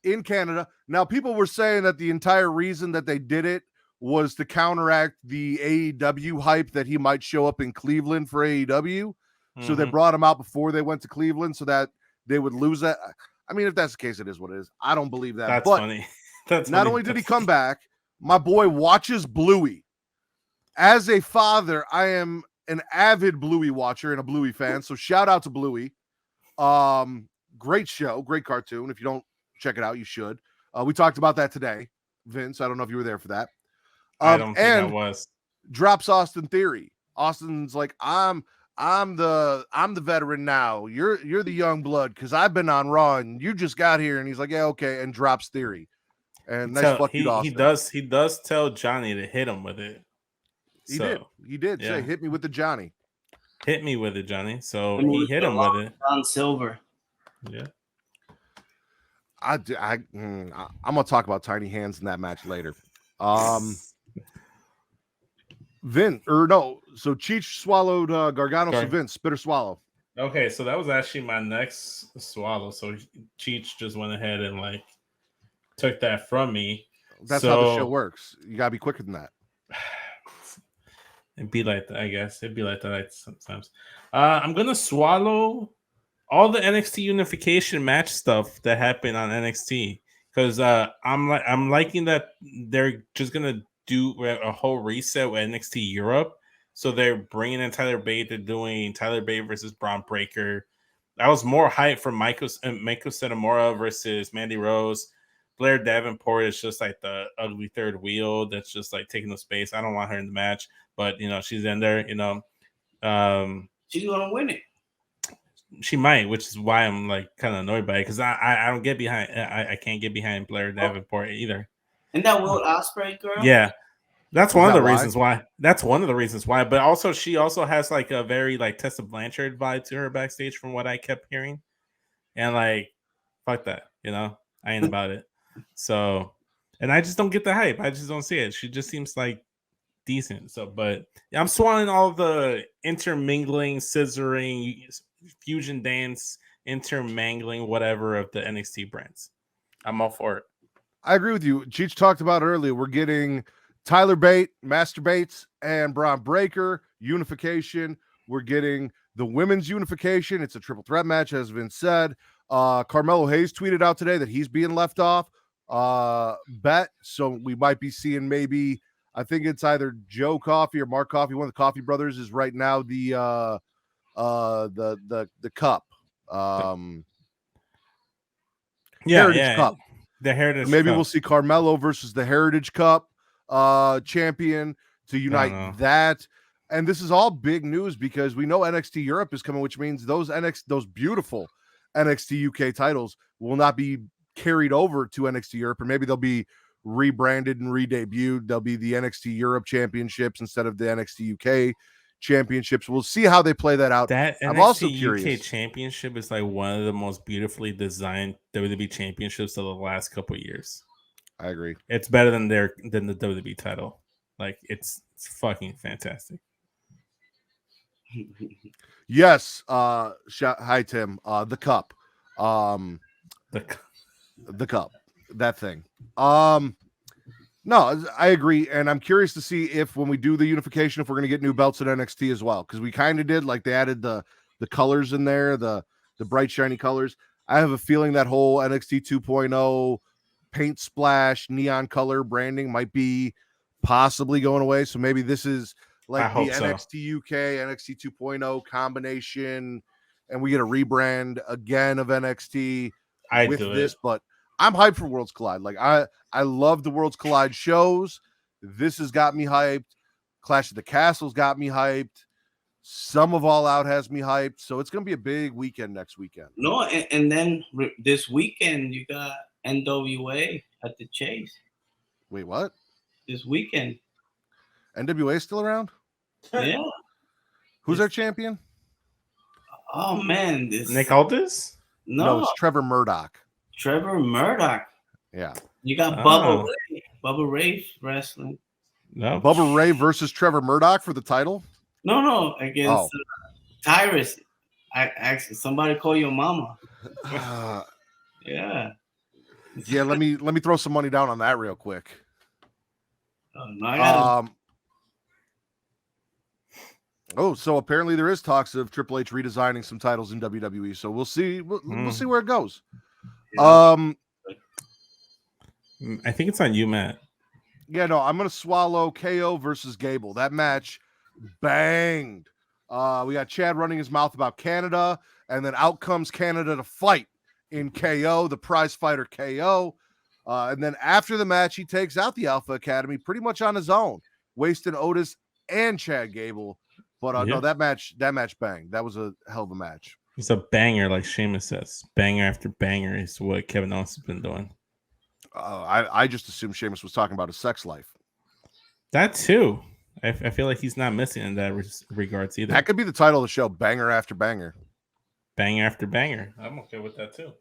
Speaker 2: in Canada. Now, people were saying that the entire reason that they did it was to counteract the AEW hype that he might show up in Cleveland for AEW. Mm-hmm. So they brought him out before they went to Cleveland so that they would lose that. I mean, if that's the case, it is what it is. I don't believe that.
Speaker 3: That's
Speaker 2: but
Speaker 3: funny.
Speaker 2: Not only did he come back, my boy watches Bluey. As a father, I am an avid Bluey watcher and a Bluey fan. So shout out to Bluey. Great show, great cartoon. If you don't check it out, you should. We talked about that today, Vince. I don't know if you were there for that.
Speaker 3: I don't think I was.
Speaker 2: Drops Austin Theory. Austin's like, I'm the veteran now. You're the young blood because I've been on Raw and you just got here. And he's like, yeah, okay, and drops Theory. And nice fuck you, Austin.
Speaker 3: He does tell Johnny to hit him with it.
Speaker 2: He did say, hit me with the Johnny.
Speaker 3: Hit me with it, Johnny. So he hit him with it.
Speaker 4: On Silver.
Speaker 3: Yeah.
Speaker 2: I'm gonna talk about tiny hands in that match later. So Cheech swallowed Gargano. So Vince, spit or swallow.
Speaker 3: Okay, so that was actually my next swallow. So Cheech just went ahead and like took that from me.
Speaker 2: That's how the show works. You gotta be quicker than that.
Speaker 3: It'd be like that, I guess. It'd be like that sometimes. I'm gonna swallow all the NXT unification match stuff that happened on NXT because I'm liking that they're just gonna do a whole reset with NXT Europe. So they're bringing in Tyler Bate. They're doing Tyler Bate versus Braun Breaker. I was more hyped for Meiko Satomura versus Mandy Rose. Blair Davenport is just like the ugly third wheel that's just like taking the space. I don't want her in the match, but she's in there.
Speaker 4: She's gonna win it.
Speaker 3: She might, which is why I'm like kind of annoyed by it because I don't get behind. I can't get behind Blair Davenport either.
Speaker 4: And that Will Ospreay girl?
Speaker 3: Yeah. That's one of the reasons why. That's one of the reasons why. But also she also has like a very like Tessa Blanchard vibe to her backstage from what I kept hearing. And like, fuck that, I ain't about it. So, and I just don't get the hype. I just don't see it. She just seems like decent. So, but yeah, I'm swallowing all the intermingling, scissoring, fusion dance, intermangling, whatever of the NXT brands. I'm all for it.
Speaker 2: I agree with you. Cheech talked about it earlier. We're getting Tyler Bate, Master Bates, and Braun Breaker unification. We're getting the women's unification. It's a triple threat match, has been said. Carmelo Hayes tweeted out today that he's being left off. Bet. So we might be seeing maybe, I think it's either Joe Coffey or Mark Coffey. One of the Coffey brothers is right now the cup. Heritage Cup.
Speaker 3: The Heritage
Speaker 2: Maybe
Speaker 3: Cup.
Speaker 2: we'll see Carmelo versus the Heritage Cup champion to unite that. And this is all big news because we know NXT Europe is coming, which means those beautiful NXT UK titles will not be carried over to NXT Europe, or maybe they'll be rebranded and re-debuted. They'll be the NXT Europe championships instead of the NXT UK championships. We'll see how they play that out.
Speaker 3: That
Speaker 2: I'm
Speaker 3: NXT
Speaker 2: also
Speaker 3: UK
Speaker 2: curious.
Speaker 3: championship is like one of the most beautifully designed WWE championships of the last couple of years.
Speaker 2: I agree.
Speaker 3: It's better than the WWE title. Like it's fucking fantastic.
Speaker 2: Yes. Hi Tim. The cup. The cup. That thing. No, I agree, and I'm curious to see if when we do the unification, if we're going to get new belts at NXT as well, because we kind of did. Like they added the colors in there, the bright shiny colors. I have a feeling that whole NXT 2.0 paint splash neon color branding might be possibly going away. So maybe this is like the NXT UK NXT 2.0 combination, and we get a rebrand again of NXT with this. But I'm hyped for Worlds Collide. Like I love the Worlds Collide shows. This has got me hyped. Clash of the Castles got me hyped. Some of All Out has me hyped. So it's going to be a big weekend next weekend.
Speaker 4: No, and then this weekend you got NWA at the Chase.
Speaker 2: Wait, what?
Speaker 4: This weekend.
Speaker 2: NWA still around?
Speaker 4: Yeah.
Speaker 2: Who's our champion?
Speaker 4: Oh, man.
Speaker 3: Nick Aldis?
Speaker 2: No, it's Trevor Murdoch.
Speaker 4: Trevor Murdoch.
Speaker 2: Yeah.
Speaker 4: You got Bubba Ray. Bubba Ray wrestling.
Speaker 2: No. Bubba Ray versus Trevor Murdoch for the title?
Speaker 4: No, against Tyrus. I actually somebody call your mama. Yeah.
Speaker 2: Yeah, let me throw some money down on that real quick. So apparently there is talks of Triple H redesigning some titles in WWE. So we'll see. We'll see where it goes.
Speaker 3: Yeah. I think it's on you, Matt.
Speaker 2: Yeah, no, I'm gonna swallow KO versus Gable. That match banged. We got Chad running his mouth about Canada, and then out comes Canada to fight in KO, the prize fighter KO. And then after the match, he takes out the Alpha Academy pretty much on his own, wasting Otis and Chad Gable. But no, that match banged. That was a hell of a match.
Speaker 3: It's a banger, like Sheamus says. Banger after banger is what Kevin Owens has been doing.
Speaker 2: I just assumed Sheamus was talking about his sex life.
Speaker 3: That too. I feel like he's not missing in that regards either.
Speaker 2: That could be the title of the show, Banger After Banger.
Speaker 3: Banger after banger. I'm okay with that too.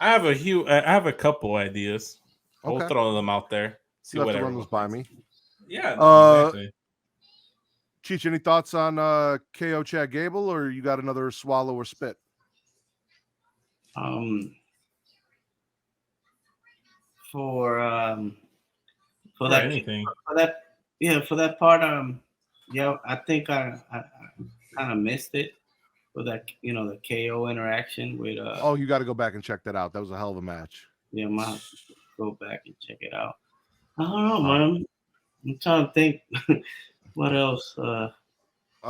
Speaker 3: I have a couple ideas. Okay. We'll throw them out there.
Speaker 2: See what run those by me.
Speaker 3: Yeah. Exactly.
Speaker 2: Cheech, any thoughts on KO Chad Gable, or you got another swallow or spit?
Speaker 4: For that part, I think I kind of missed it for that, the KO interaction with
Speaker 2: you got to go back and check that out. That was a hell of a match.
Speaker 4: Yeah, I might go back and check it out. I don't know, man. I'm trying to think what else.
Speaker 2: I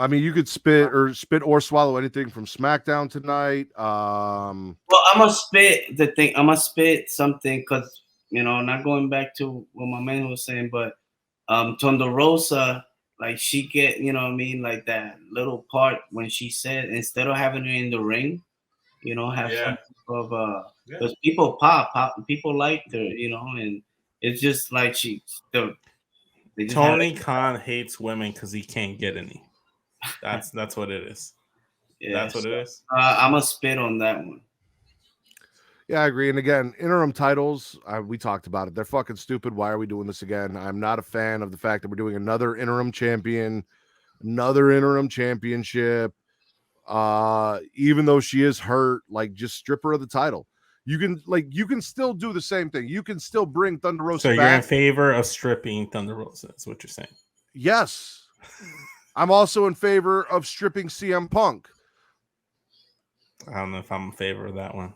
Speaker 2: mean, you could spit or swallow anything from SmackDown tonight.
Speaker 4: Well, I'm gonna spit the thing. I'm gonna spit something because not going back to what my man was saying, but Thunder Rosa, like she get, like that little part when she said instead of having it in the ring, have some of because people people liked her, and it's just like
Speaker 3: Tony Khan hates women because he can't get any. That's what it is.
Speaker 4: Yeah,
Speaker 3: that's what it is.
Speaker 4: I'm gonna spit on that one.
Speaker 2: Yeah, I agree. And again, interim titles, we talked about it. They're fucking stupid. Why are we doing this again? I'm not a fan of the fact that we're doing another interim champion, another interim championship. Even though she is hurt, like just strip her of the title. You can still do the same thing. You can still bring Thunder Rosa
Speaker 3: So
Speaker 2: back.
Speaker 3: you're in favor of stripping Thunder Rosa, is what you're saying?
Speaker 2: Yes. I'm also in favor of stripping CM Punk.
Speaker 3: I don't know if I'm in favor of that one.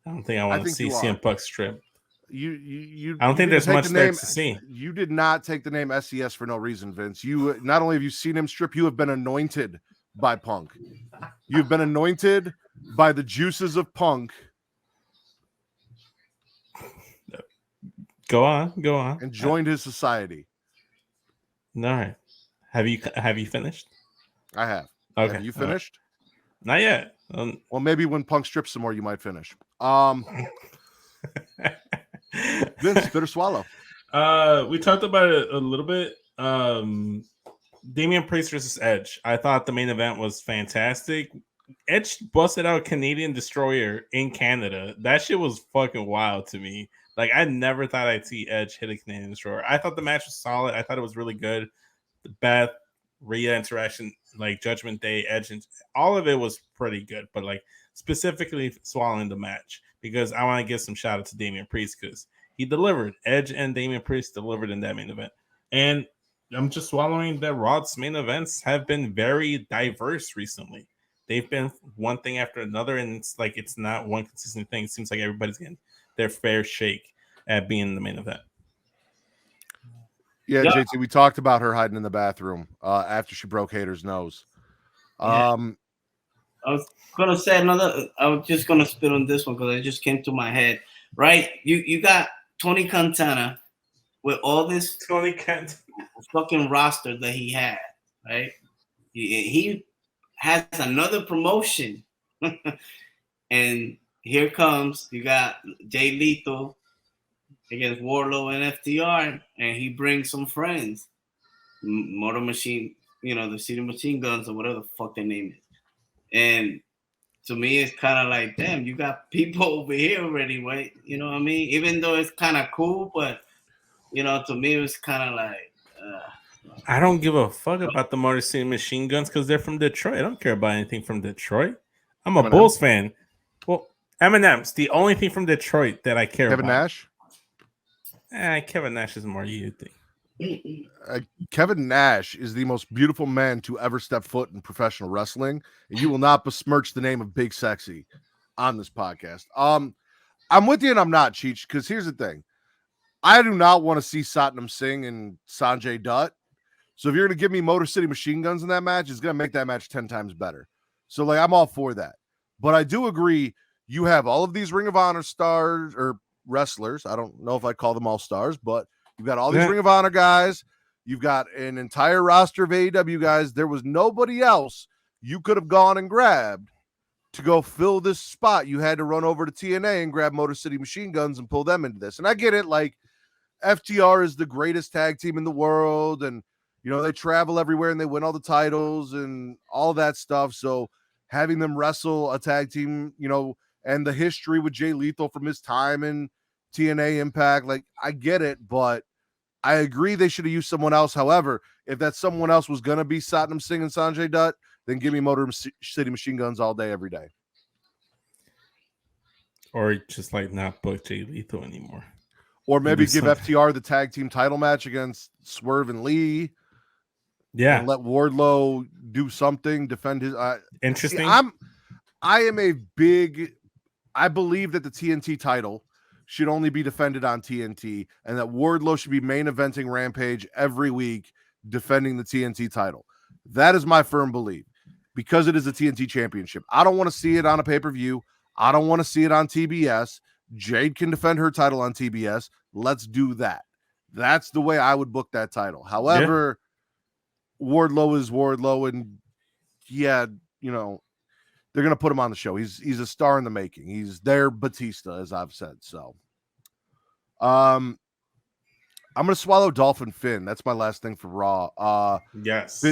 Speaker 3: I don't think I want to see CM Punk strip. I don't think there's much there to see.
Speaker 2: You did not take the name SES for no reason, Vince. You not only have you seen him strip, you have been anointed by Punk. You've been anointed by the juices of Punk.
Speaker 3: Go on.
Speaker 2: And joined his society.
Speaker 3: All right. Have you finished?
Speaker 2: I have.
Speaker 3: Okay.
Speaker 2: Have you finished?
Speaker 3: Not yet.
Speaker 2: Well, maybe when Punk strips some more, you might finish. Vince, bitter swallow.
Speaker 3: We talked about it a little bit. Damian Priest versus Edge. I thought the main event was fantastic. Edge busted out Canadian Destroyer in Canada. That shit was fucking wild to me. Like, I never thought I'd see Edge hit a Canadian Destroyer. I thought the match was solid. I thought it was really good. The Beth, Rhea interaction, like Judgment Day, Edge, and all of it was pretty good. But like specifically swallowing the match, because I want to give some shout out to Damian Priest because he delivered. Edge and Damian Priest delivered in that main event. And I'm just swallowing that Raw's main events have been very diverse recently. They've been one thing after another, and it's like it's not one consistent thing. It seems like everybody's getting their fair shake at being in the main event.
Speaker 2: Yeah, JT, we talked about her hiding in the bathroom after she broke Hater's nose.
Speaker 4: I was gonna say another. I was just gonna spit on this one because it just came to my head. Right, you got Tony Cantana with all this fucking roster that he had. Right, he has another promotion, and here comes you got Jay Lethal against Wardlow and FTR, and he brings some friends, Motor Machine, the City Machine Guns or whatever the fuck their name is. And to me, it's kind of like, damn, you got people over here already, right? You know what I mean? Even though it's kind of cool, but to me, it was kind of like.
Speaker 3: I don't give a fuck about the Motor City Machine Guns because they're from Detroit. I don't care about anything from Detroit. I'm a Bulls fan. Well, Eminem's the only thing from Detroit that I care
Speaker 2: Kevin
Speaker 3: about.
Speaker 2: Nash?
Speaker 3: Kevin Nash is more you think.
Speaker 2: Kevin Nash is the most beautiful man to ever step foot in professional wrestling, and you will not besmirch the name of Big Sexy on this podcast. I'm with you and I'm not, Cheech, because here's the thing. I do not want to see Satnam Singh and Sanjay Dutt. So if you're going to give me Motor City Machine Guns in that match, it's going to make that match 10 times better. So I'm all for that. But I do agree, you have all of these Ring of Honor stars or wrestlers. I don't know if I call them all stars, but you've got all these Ring of Honor guys. You've got an entire roster of AEW guys. There was nobody else you could have gone and grabbed to go fill this spot. You had to run over to TNA and grab Motor City Machine Guns and pull them into this. And I get it. Like, FTR is the greatest tag team in the world. And, they travel everywhere and they win all the titles and all that stuff. So having them wrestle a tag team, and the history with Jay Lethal from his time in TNA Impact, like, I get it, but I agree they should have used someone else. However, if that someone else was going to be Satnam Singh and Sanjay Dutt, then give me Motor City Machine Guns all day, every day.
Speaker 3: Or just not book Jay Lethal anymore.
Speaker 2: Or maybe give FTR the tag team title match against Swerve and Lee.
Speaker 3: Yeah.
Speaker 2: And let Wardlow do something, defend his.
Speaker 3: Interesting.
Speaker 2: See, I believe that the TNT title should only be defended on TNT and that Wardlow should be main eventing Rampage every week defending the TNT title. That is my firm belief because it is a TNT championship. I don't want to see it on a pay-per-view. I don't want to see it on TBS. Jade can defend her title on TBS. Let's do that. That's the way I would book that title. However, Wardlow is Wardlow, and they're going to put him on the show. He's a star in the making. He's their Batista, as I've said. So, I'm going to swallow Dolphin Finn. That's my last thing for Raw.
Speaker 3: Yes.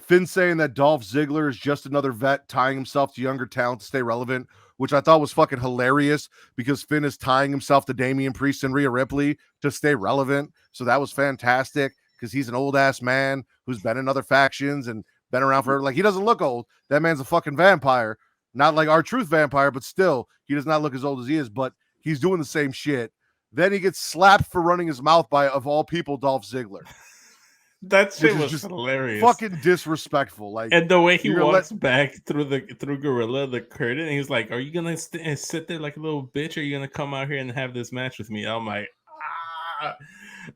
Speaker 2: Finn saying that Dolph Ziggler is just another vet tying himself to younger talent to stay relevant, which I thought was fucking hilarious because Finn is tying himself to Damian Priest and Rhea Ripley to stay relevant. So that was fantastic because he's an old ass man who's been in other factions and been around for, like, he doesn't look old. That man's a fucking vampire. Not like R-Truth vampire, but still, he does not look as old as he is, but he's doing the same shit. Then he gets slapped for running his mouth by, of all people, Dolph Ziggler.
Speaker 3: That shit was just hilarious.
Speaker 2: Fucking disrespectful. Like,
Speaker 3: and the way he walks back through Gorilla, the curtain, and he's like, "Are you gonna sit there like a little bitch? Or are you gonna come out here and have this match with me?" I'm like,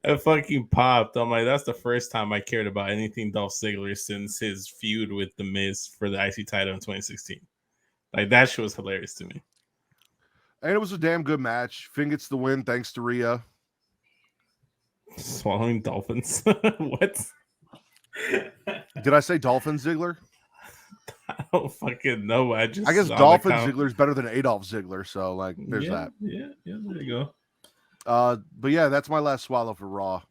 Speaker 3: I fucking popped. I'm like, that's the first time I cared about anything Dolph Ziggler since his feud with The Miz for the IC title in 2016. Like, that shit was hilarious to me.
Speaker 2: And it was a damn good match. Finn gets the win thanks to Rhea.
Speaker 3: Swallowing dolphins. What?
Speaker 2: Did I say Dolphin Ziggler?
Speaker 3: I don't fucking know. I
Speaker 2: guess Dolphin Ziggler is better than Adolf Ziggler. So, like, there's that.
Speaker 3: Yeah, there you go.
Speaker 2: But yeah, that's my last swallow for Raw.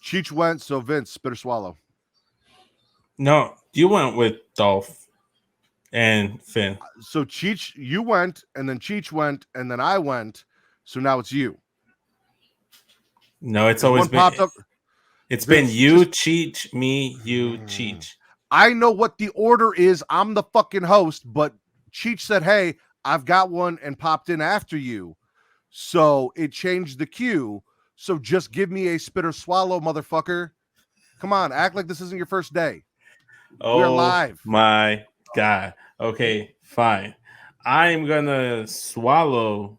Speaker 2: Cheech went, so Vince, spit or swallow.
Speaker 3: No, you went with Dolph and Finn.
Speaker 2: So Cheech, you went, and then Cheech went, and then I went. So now it's you.
Speaker 3: No, it's always been popped up. It's Vince, been you, Cheech, me, you, Cheech.
Speaker 2: I know what the order is. I'm the fucking host, but Cheech said, "Hey, I've got one," and popped in after you. So it changed the cue. So just give me a spit or swallow, motherfucker. Come on, act like this isn't your first day. We're live.
Speaker 3: My God. Okay, fine. I'm gonna swallow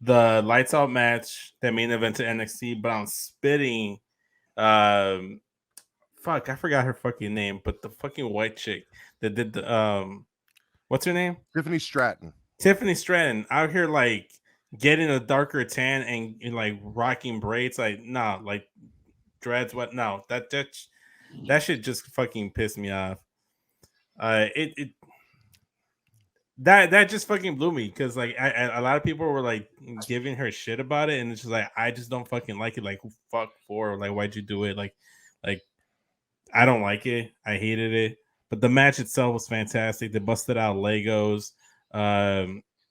Speaker 3: the lights out match, that main event to NXT, but I'm spitting. Fuck, I forgot her fucking name, but the fucking white chick that did the what's her name?
Speaker 2: Tiffany Stratton.
Speaker 3: Tiffany Stratton out here like getting a darker tan and like rocking braids, like nah, like dreads. What? No, that shit just fucking pissed me off. That just fucking blew me because like a lot of people were like giving her shit about it, and it's just like I just don't fucking like it. Like, who fuck for? Like, why'd you do it? Like I don't like it. I hated it. But the match itself was fantastic. They busted out Legos.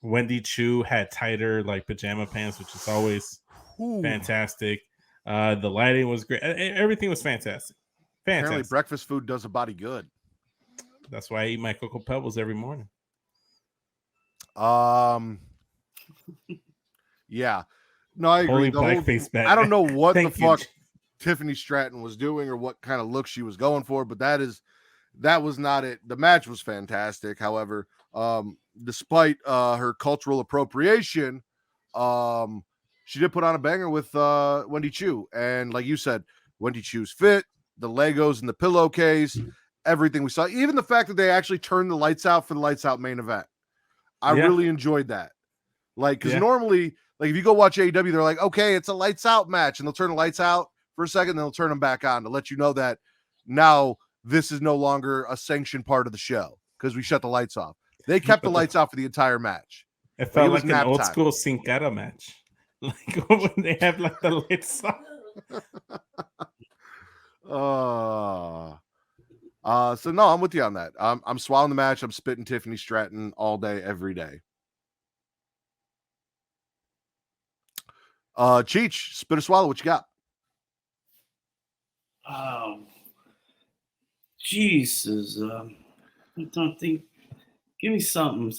Speaker 3: Wendy Chu had tighter like pajama pants, which is always fantastic. The lighting was great. Everything was fantastic.
Speaker 2: Apparently, breakfast food does a body good.
Speaker 3: That's why I eat my Cocoa Pebbles every morning.
Speaker 2: Yeah. No, I agree.
Speaker 3: Holy blackface Batman.
Speaker 2: I don't know what the fuck Tiffany Stratton was doing or what kind of look she was going for, but that was not it. The match was fantastic. However, despite her cultural appropriation, she did put on a banger with Wendy Chu. And like you said, Wendy Chu's fit, the Legos and the pillowcase, everything we saw, even the fact that they actually turned the lights out for the lights out main event. I really enjoyed that. Like, because normally, like if you go watch AEW, they're like, okay, it's a lights out match, and they'll turn the lights out for a second, then they'll turn them back on to let you know that now this is no longer a sanctioned part of the show because we shut the lights off. They kept the lights out for the entire match.
Speaker 3: It felt like an old school Sin Cara match. Like when they have like the lights
Speaker 2: on. So no, I'm with you on that. I'm swallowing the match. I'm spitting Tiffany Stratton all day, every day. Cheech, spit or swallow, what you got?
Speaker 4: Jesus. I don't think. Give me something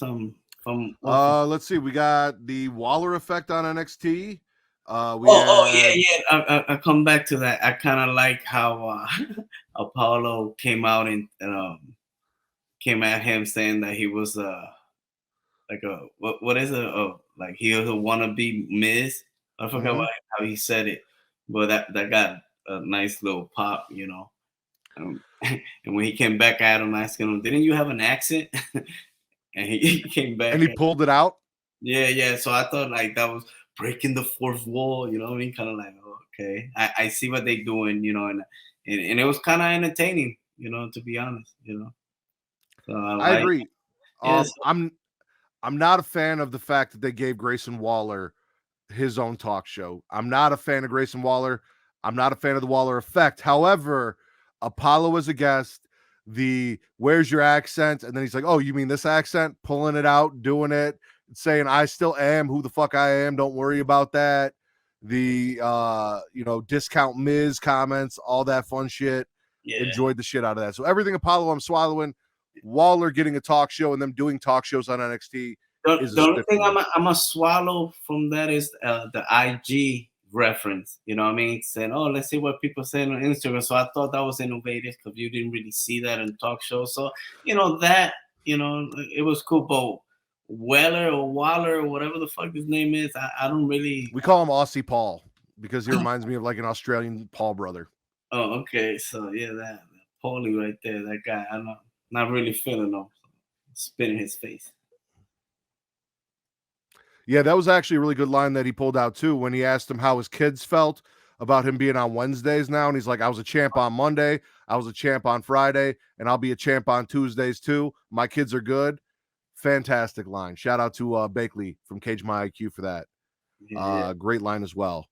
Speaker 4: from.
Speaker 2: Let's see. We got the Waller effect on NXT.
Speaker 4: I come back to that. I kind of like how Apollo came out and came at him saying that he was like a what is it? Like he was a wannabe Miz. I forgot how he said it, but that got a nice little pop, you know. And when he came back at him, asking him, "Didn't you have an accent?" And he came back
Speaker 2: and he pulled it out.
Speaker 4: Yeah. So I thought like that was breaking the fourth wall, you know what I mean? Kind of like, okay, I see what they're doing, you know, and it was kind of entertaining, you know, to be honest, you know. So
Speaker 2: I agree. Yes. I'm not a fan of the fact that they gave Grayson Waller his own talk show. I'm not a fan of Grayson Waller. I'm not a fan of the Waller effect. However, Apollo as a guest, where's your accent? And then he's like, oh, you mean this accent? Pulling it out, doing it, saying I still am who the fuck I am. Don't worry about that. Discount Miz comments, all that fun shit. Yeah. Enjoyed the shit out of that. So everything Apollo I'm swallowing. Waller getting a talk show and them doing talk shows on NXT.
Speaker 4: The only thing I'm gonna swallow from that is the IG reference. You know what I mean? Saying, oh, let's see what people say on Instagram. So I thought that was innovative because you didn't really see that in talk shows. So it was cool. But Waller or whatever the fuck his name is, I don't really.
Speaker 2: We call him Aussie Paul because he reminds me of like an Australian Paul brother.
Speaker 4: Oh, okay. So yeah, that Paulie right there, that guy, I'm not really feeling him. Spit in his face.
Speaker 2: Yeah, that was actually a really good line that he pulled out too when he asked him how his kids felt about him being on Wednesdays now. And he's like, I was a champ on Monday, I was a champ on Friday, and I'll be a champ on Tuesdays too. My kids are good. Fantastic line. Shout out to Bakley from Cage My IQ for that. Yeah. Great line as well.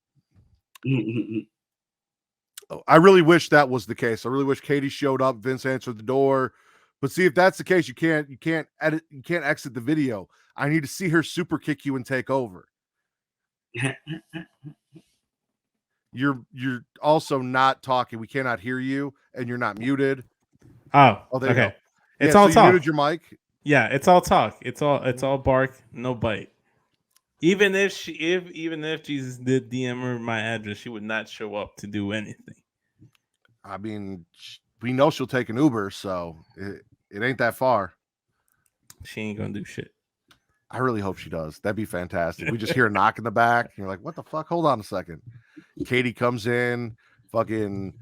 Speaker 2: I really wish that was the case. I really wish Katie showed up, Vince answered the door. But see, if that's the case, you can't exit the video. I need to see her super kick you and take over. You're also not talking. We cannot hear you, and you're not muted.
Speaker 3: Oh
Speaker 2: there
Speaker 3: okay.
Speaker 2: You go.
Speaker 3: It's all talk.
Speaker 2: You muted your mic.
Speaker 3: Yeah, it's all talk. It's all bark, no bite. Even if Jesus did DM her my address, she would not show up to do anything.
Speaker 2: I mean, we know she'll take an Uber, so it ain't that far.
Speaker 3: She ain't gonna do shit.
Speaker 2: I really hope she does. That'd be fantastic. We just hear a knock in the back. And you're like, what the fuck? Hold on a second. Katie comes in, fucking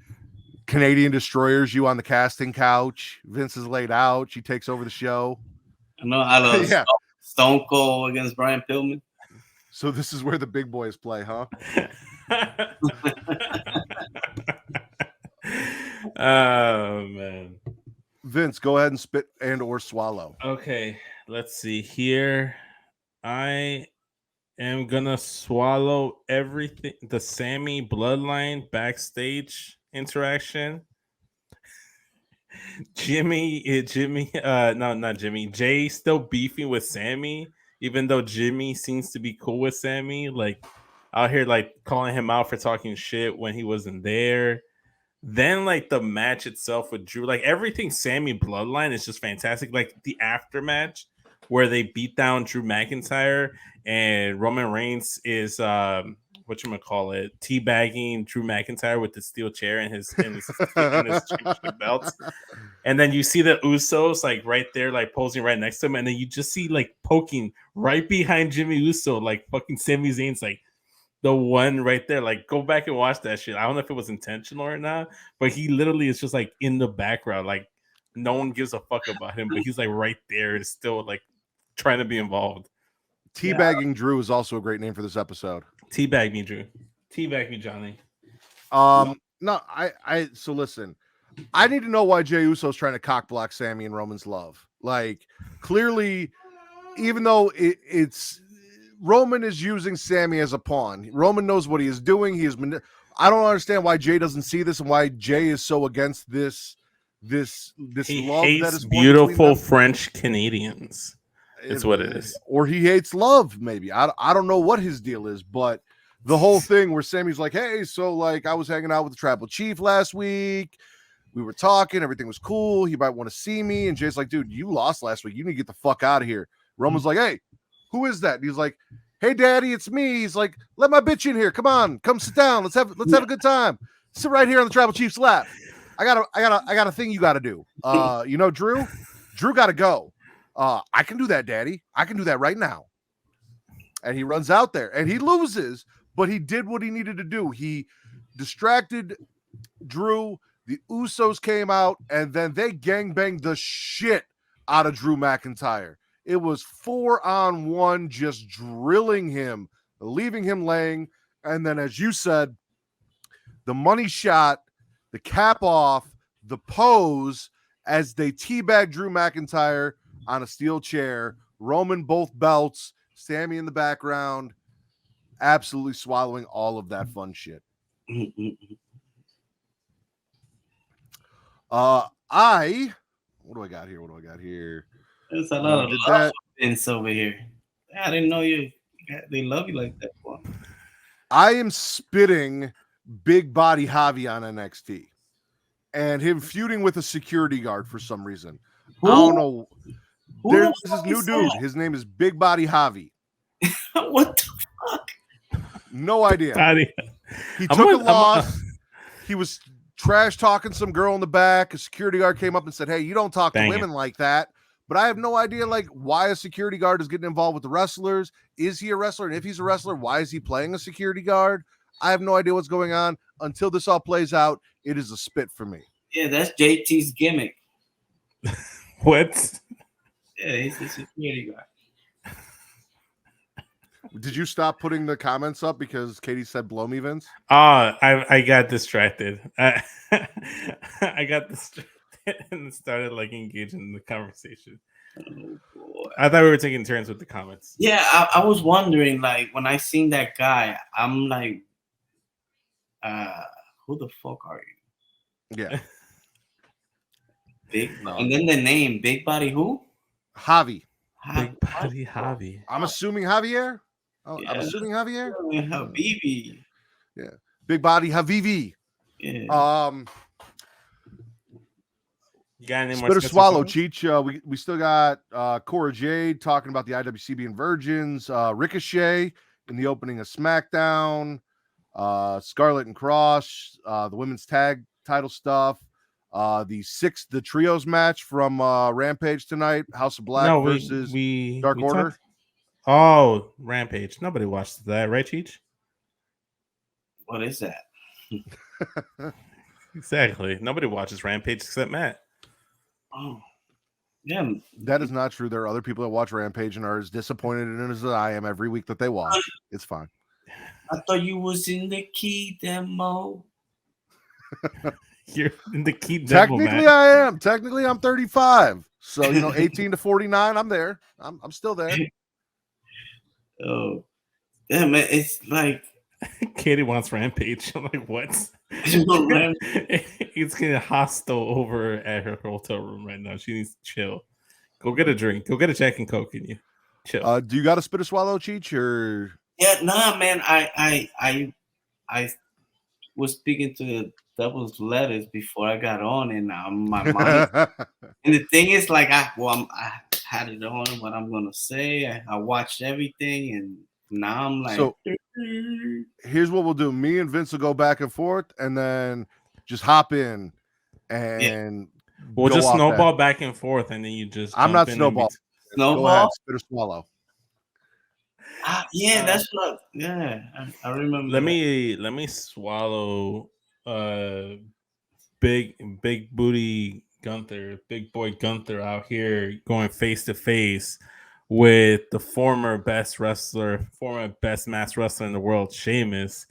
Speaker 2: Canadian destroyers you on the casting couch. Vince is laid out. She takes over the show.
Speaker 4: I love Stone Cold against Brian Pillman.
Speaker 2: So this is where the big boys play, huh?
Speaker 3: Oh, man.
Speaker 2: Vince, go ahead and spit and or swallow.
Speaker 3: Okay, let's see here. I am gonna swallow everything. The Sammy Bloodline backstage interaction. Not Jimmy. Jay still beefing with Sammy, even though Jimmy seems to be cool with Sammy. Like out here, like calling him out for talking shit when he wasn't there. Then, like, the match itself with Drew, like, everything Sammy Bloodline is just fantastic. Like, the aftermatch where they beat down Drew McIntyre and Roman Reigns is, teabagging Drew McIntyre with the steel chair and his championship belts. And then you see the Usos, like, right there, like, posing right next to him. And then you just see, like, poking right behind Jimmy Uso, like, fucking Sami Zayn's, like, the one right there. Like, go back and watch that shit. I don't know if it was intentional or not, but he literally is just like in the background. Like, no one gives a fuck about him, but he's like right there and still like trying to be involved.
Speaker 2: Teabagging Drew is also a great name for this episode.
Speaker 3: Teabag me, Drew. Teabag me, Johnny.
Speaker 2: So listen, I need to know why Jey Uso's trying to cock block Sammy and Roman's love. Like, clearly, even though it's Roman is using Sammy as a pawn. Roman knows what he is doing. I don't understand why Jay doesn't see this and why Jay is so against this
Speaker 3: he
Speaker 2: love
Speaker 3: hates
Speaker 2: that is
Speaker 3: beautiful French Canadians. It's what it is.
Speaker 2: Or he hates love, maybe. I don't know what his deal is, but the whole thing where Sammy's like, hey, so like I was hanging out with the tribal chief last week. We were talking, everything was cool. He might want to see me. And Jay's like, dude, you lost last week. You need to get the fuck out of here. Roman's like, hey, who is that? And he's like, hey, daddy, it's me. He's like, let my bitch in here. Come on, come sit down. Let's have a good time. Sit right here on the tribal chief's lap. I got a thing you got to do. Drew got to go. I can do that, daddy. I can do that right now. And he runs out there and he loses, but he did what he needed to do. He distracted Drew. The Usos came out and then they gangbanged the shit out of Drew McIntyre. It was 4-on-1, just drilling him, leaving him laying. And then, as you said, the money shot, the cap off, the pose as they teabag Drew McIntyre on a steel chair, Roman both belts, Sammy in the background, absolutely swallowing all of that fun shit. What do I got here?
Speaker 4: There's a lot of love over here. I didn't know they love you like that. Boy.
Speaker 2: I am spitting big body Javi on NXT and him feuding with a security guard for some reason. I don't know. There's
Speaker 4: the
Speaker 2: this new
Speaker 4: is
Speaker 2: dude.
Speaker 4: that?
Speaker 2: His name is Big Body Javi.
Speaker 4: What the fuck?
Speaker 2: No idea.
Speaker 3: Body.
Speaker 2: He took a loss. He was trash talking some girl in the back. A security guard came up and said, "Hey, you don't talk to women like that." But I have no idea, like, why a security guard is getting involved with the wrestlers. Is he a wrestler? And if he's a wrestler, why is he playing a security guard? I have no idea what's going on. Until this all plays out, it is a spit for me.
Speaker 4: Yeah, that's JT's gimmick.
Speaker 3: What?
Speaker 4: Yeah, he's the security guard.
Speaker 2: Did you stop putting the comments up because Katie said blow me, Vince?
Speaker 3: I got distracted. I got distracted and started like engaging in the conversation.
Speaker 4: Oh, boy.
Speaker 3: I thought we were taking turns with the comments.
Speaker 4: Yeah, I was wondering, like, when I seen that guy, I'm like, who the fuck are you?
Speaker 2: Yeah.
Speaker 4: And then the name, Big Body who?
Speaker 2: Javi.
Speaker 3: Big Body Javi.
Speaker 2: I'm assuming Javier. Oh,
Speaker 4: Yeah.
Speaker 2: I'm assuming Javier.
Speaker 4: Habibi.
Speaker 2: Yeah. Big Body Havivi.
Speaker 4: Yeah.
Speaker 3: You got any more?
Speaker 2: Spit or swallow, Cheech. We still got Cora Jade talking about the IWC being virgins. Ricochet in the opening of SmackDown. Scarlett and Cross. The women's tag title stuff. The trios match from Rampage tonight. House of Black versus Dark Order.
Speaker 3: Oh, Rampage. Nobody watched that, right, Cheech?
Speaker 4: What is that?
Speaker 3: Exactly. Nobody watches Rampage except Matt.
Speaker 4: Oh, yeah.
Speaker 2: That is not true. There are other people that watch Rampage and are as disappointed in it as I am every week that they watch. It's fine.
Speaker 4: I thought you was in the key demo.
Speaker 3: You're in the key demo,
Speaker 2: Technically,
Speaker 3: Matt.
Speaker 2: I am. Technically, I'm 35. So, 18 to 49, I'm there. I'm still there.
Speaker 4: Oh, damn it. It's like
Speaker 3: Katie wants Rampage. I'm like, what? It's getting hostile over at her hotel room right now. She needs to chill. Go get a drink. Go get a Jack and Coke, and you chill.
Speaker 2: Do you got a spit or swallow, Cheech? Or
Speaker 4: yeah, nah, man. I was speaking to the Devil's Letters before I got on, and my mind. And the thing is, like, I had it on what I'm gonna say. I watched everything, and now I'm like.
Speaker 2: So here's what we'll do. Me and Vince will go back and forth, and then just hop in and
Speaker 3: we'll just snowball back and forth, and then you just.
Speaker 2: I'm not snowball.
Speaker 4: Snowball.
Speaker 2: Go ahead, spit or swallow.
Speaker 4: Yeah, that's what. Yeah, I remember.
Speaker 3: Let me swallow. Big booty Gunther, big boy Gunther out here going face to face with the former best mass wrestler in the world, Sheamus.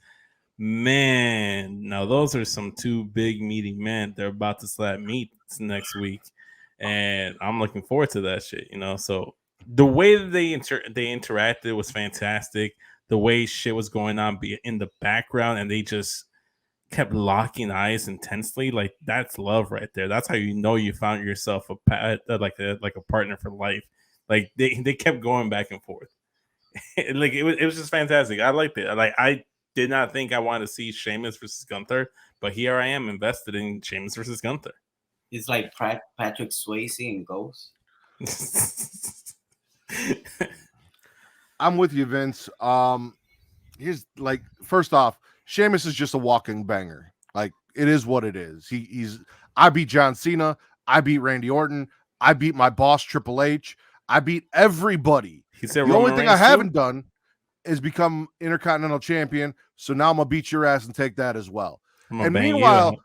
Speaker 3: Man, now those are some two big meaty men. They're about to slap meat next week, and I'm looking forward to that shit. So the way that they interacted was fantastic. The way shit was going on in the background, and they just kept locking eyes intensely. Like, that's love right there. That's how you found yourself a partner for life. Like, they kept going back and forth. Like, it was just fantastic. I liked it. Like, I did not think I wanted to see Sheamus versus Gunther, but here I am invested in Sheamus versus Gunther.
Speaker 4: It's like Patrick Swayze and Ghost.
Speaker 2: I'm with you, Vince. Here's, like, first off, Sheamus is just a walking banger. Like, it is what it is. I beat John Cena. I beat Randy Orton. I beat my boss, Triple H. I beat everybody. The only thing I haven't done is become Intercontinental Champion. So now I'm going to beat your ass and take that as well. And meanwhile,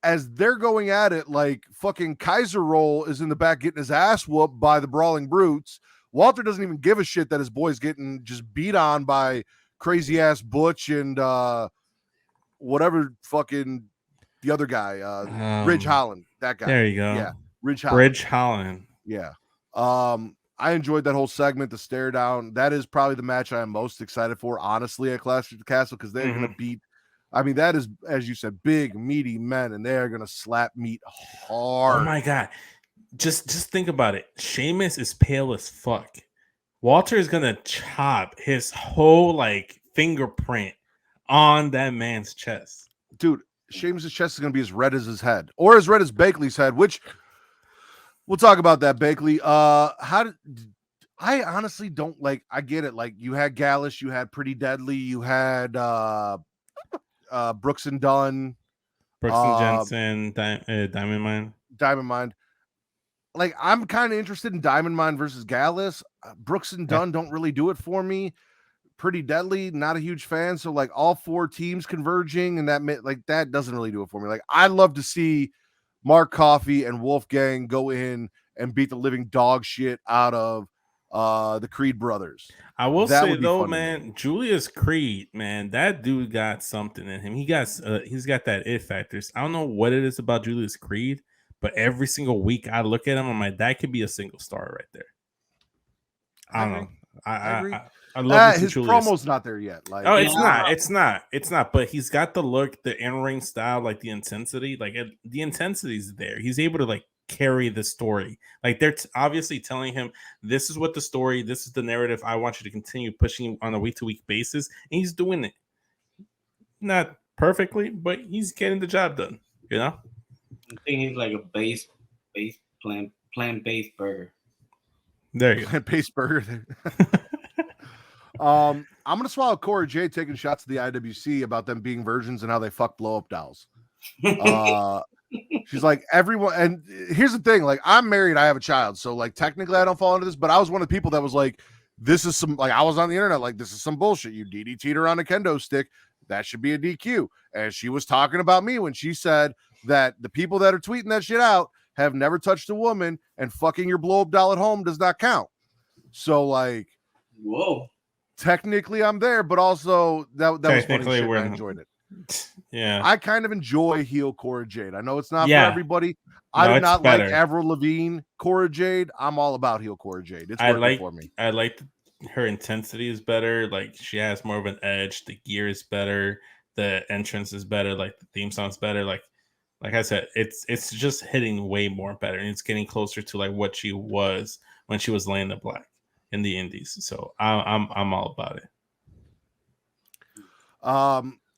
Speaker 2: as they're going at it, like, fucking Kaiser Roll is in the back getting his ass whooped by the Brawling Brutes. Walter doesn't even give a shit that his boy's getting just beat on by crazy ass Butch and whatever fucking the other guy, Ridge Holland, that guy.
Speaker 3: There you go.
Speaker 2: Yeah, Ridge Holland. Yeah. I enjoyed that whole segment, the stare down. That is probably the match I am most excited for, honestly, at Clash of the Castle, because they're going to beat. I mean, that is, as you said, big, meaty men, and they are going to slap meat hard.
Speaker 3: Oh my God. Just think about it. Sheamus is pale as fuck. Walter is going to chop his whole, like, fingerprint on that man's chest.
Speaker 2: Dude, Sheamus' chest is going to be as red as his head, or as red as Bakley's head, which We'll talk about that, Bakley. How did I honestly don't like? I get it. Like you had Gallus, you had Pretty Deadly, you had Brooks and Dunn,
Speaker 3: Brooks and Jensen, Diamond Mine.
Speaker 2: Diamond Mine. Like I'm kind of interested in Diamond Mine versus Gallus. Brooks and Dunn don't really do it for me. Pretty Deadly, not a huge fan. So like all four teams converging, and that doesn't really do it for me. Like I'd love to see Mark Coffey and Wolfgang go in and beat the living dog shit out of the Creed brothers.
Speaker 3: I will say though, man, Julius Creed, man, that dude got something in him. He's got that it factors. I don't know what it is about Julius Creed, but every single week I look at him, I'm like, that could be a single star right there. I don't know. I agree. I love
Speaker 2: his
Speaker 3: Julius.
Speaker 2: promo's not there yet. Like,
Speaker 3: oh, it's not. But he's got the look, the in-ring style, like the intensity. Like the intensity's there. He's able to like carry the story. Like they're obviously telling him, this is what the story, this is the narrative. I want you to continue pushing on a week-to-week basis, and he's doing it. Not perfectly, but he's getting the job done. You know.
Speaker 4: I think he's like a plant-based burger.
Speaker 3: There you go.
Speaker 2: Plant-based burger. I'm gonna swallow Cora J taking shots at the IWC about them being virgins and how they fuck blow up dolls. She's like, everyone, and here's the thing, like I'm married, I have a child, so like technically I don't fall into this, but I was one of the people that was like, this is some, like I was on the internet like, this is some bullshit. You DDT'd her on a kendo stick, that should be a DQ. And she was talking about me when she said that the people that are tweeting that shit out have never touched a woman, and fucking your blow up doll at home does not count. So like,
Speaker 4: whoa.
Speaker 2: Technically, I'm there, but also that was funny shit. I enjoyed it.
Speaker 3: Yeah,
Speaker 2: I kind of enjoy heel Cora Jade. I know it's not for everybody. I do not like Avril Lavigne Cora Jade. I'm all about heel Cora Jade. It's working for me.
Speaker 3: I like her intensity is better. Like she has more of an edge. The gear is better. The entrance is better. Like the theme song's better. Like I said, it's just hitting way more better, and it's getting closer to like what she was when she was laying the black in the indies. So I'm all about it.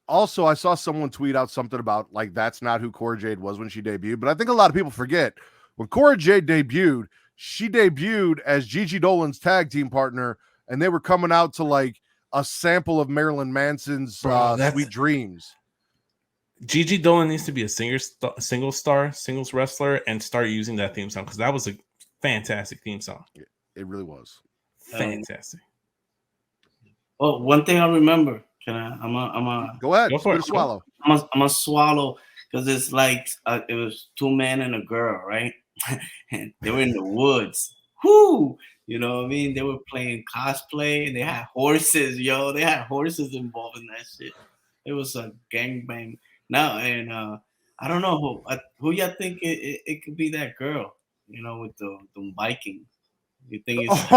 Speaker 2: Also, I saw someone tweet out something about like that's not who Cora Jade was when she debuted, but I think a lot of people forget when Cora Jade debuted, she debuted as Gigi Dolan's tag team partner, and they were coming out to like a sample of Marilyn Manson's Sweet Dreams.
Speaker 3: Gigi Dolan needs to be a singles wrestler and start using that theme song, because that was a fantastic theme song.
Speaker 2: It really was.
Speaker 3: Fantastic.
Speaker 4: Well, one thing I remember, can I? I'm a
Speaker 2: go ahead.
Speaker 3: Go for it.
Speaker 2: Swallow.
Speaker 4: I'm a swallow, because it's like it was two men and a girl, right? And they were in the woods. Whoo! You know what I mean? They were playing cosplay, and they had horses, yo. They had horses involved in that shit. It was a gangbang. Now, and I don't know who y'all think it could be, that girl, you know, with the Vikings. You think it's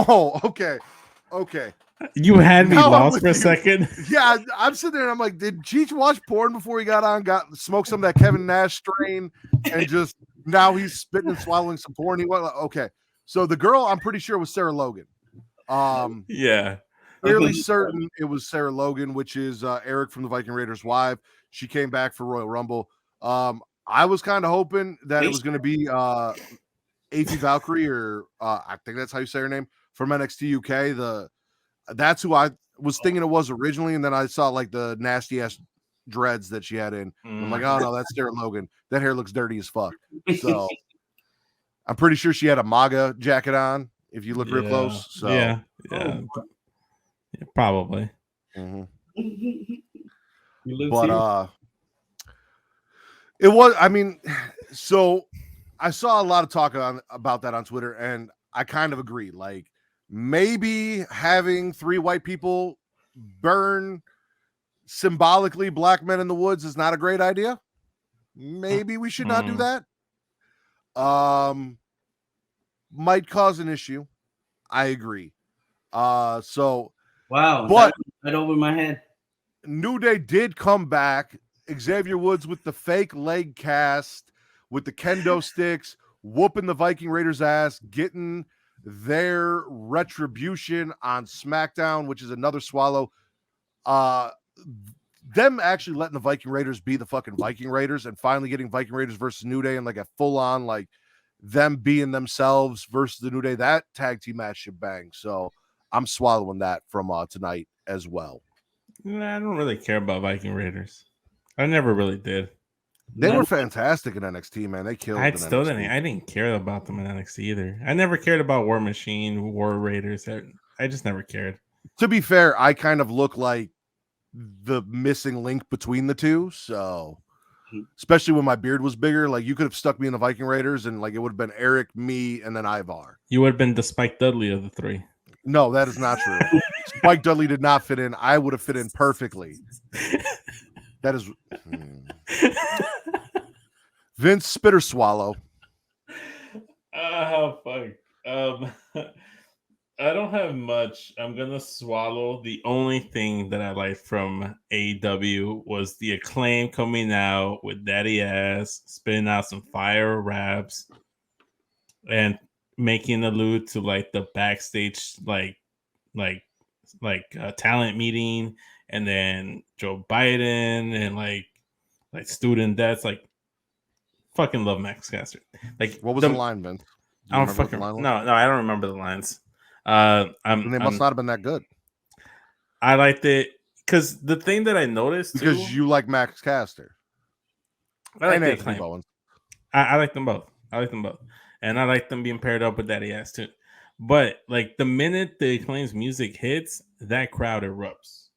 Speaker 2: okay.
Speaker 3: You had me lost for a second.
Speaker 2: Yeah, I'm sitting there and I'm like, did Cheech watch porn before he got on, smoked some of that Kevin Nash strain, and just now he's spitting and swallowing some porn? He went, okay. So the girl, I'm pretty sure, was Sarah Logan.
Speaker 3: Yeah.
Speaker 2: Fairly certain it was Sarah Logan, which is Eric from the Viking Raiders' wife. She came back for Royal Rumble. I was kind of hoping that it was going to be Aoife Valkyrie, or I think that's how you say her name, from NXT UK. That's who I was thinking it was originally, and then I saw like the nasty ass dreads that she had in. I'm like, oh no, that's Sarah Logan. That hair looks dirty as fuck. So I'm pretty sure she had a MAGA jacket on if you look real close. So
Speaker 3: yeah, probably.
Speaker 2: But it was, I mean, so I saw a lot of talk about that on Twitter, and I kind of agree. Like, maybe having 3 white people burn symbolically black men in the woods is not a great idea. Maybe we should not do that. Might cause an issue. I agree. So
Speaker 4: wow,
Speaker 2: but
Speaker 4: right over my head.
Speaker 2: New Day did come back. Xavier Woods with the fake leg cast, with the kendo sticks, whooping the Viking Raiders' ass, getting their retribution on SmackDown, which is another swallow. Them actually letting the Viking Raiders be the fucking Viking Raiders, and finally getting Viking Raiders versus New Day in like a full-on like them being themselves versus the New Day, that tag team match should bang. So I'm swallowing that from tonight as well.
Speaker 3: Nah, I don't really care about Viking Raiders. I never really did.
Speaker 2: They were fantastic in NXT, man. They killed.
Speaker 3: I didn't care about them in NXT either. I never cared about War Machine, War Raiders. I just never cared.
Speaker 2: To be fair, I kind of look like the missing link between the two. So, especially when my beard was bigger, like you could have stuck me in the Viking Raiders, and like it would have been Eric, me, and then Ivar.
Speaker 3: You would have been the Spike Dudley of the three.
Speaker 2: No, that is not true. Spike Dudley did not fit in. I would have fit in perfectly. That is Vince Spitter Swallow.
Speaker 3: Oh fuck. I don't have much. I'm gonna swallow. The only thing that I liked from AEW was the Acclaim coming out with Daddy Ass, spitting out some fire raps, and making allude to like the backstage like talent meeting, and then Joe Biden and like student deaths. Like fucking love Max Caster. Like
Speaker 2: what was the line, Vince?
Speaker 3: I don't fucking no. I don't remember the lines. They
Speaker 2: must not have been that good.
Speaker 3: I liked it because the thing that I noticed
Speaker 2: because you like Max Caster.
Speaker 3: I like the Acclaim. I like them both. And I like them being paired up with Daddy Ass too. But like the minute the Acclaim's music hits, that crowd erupts.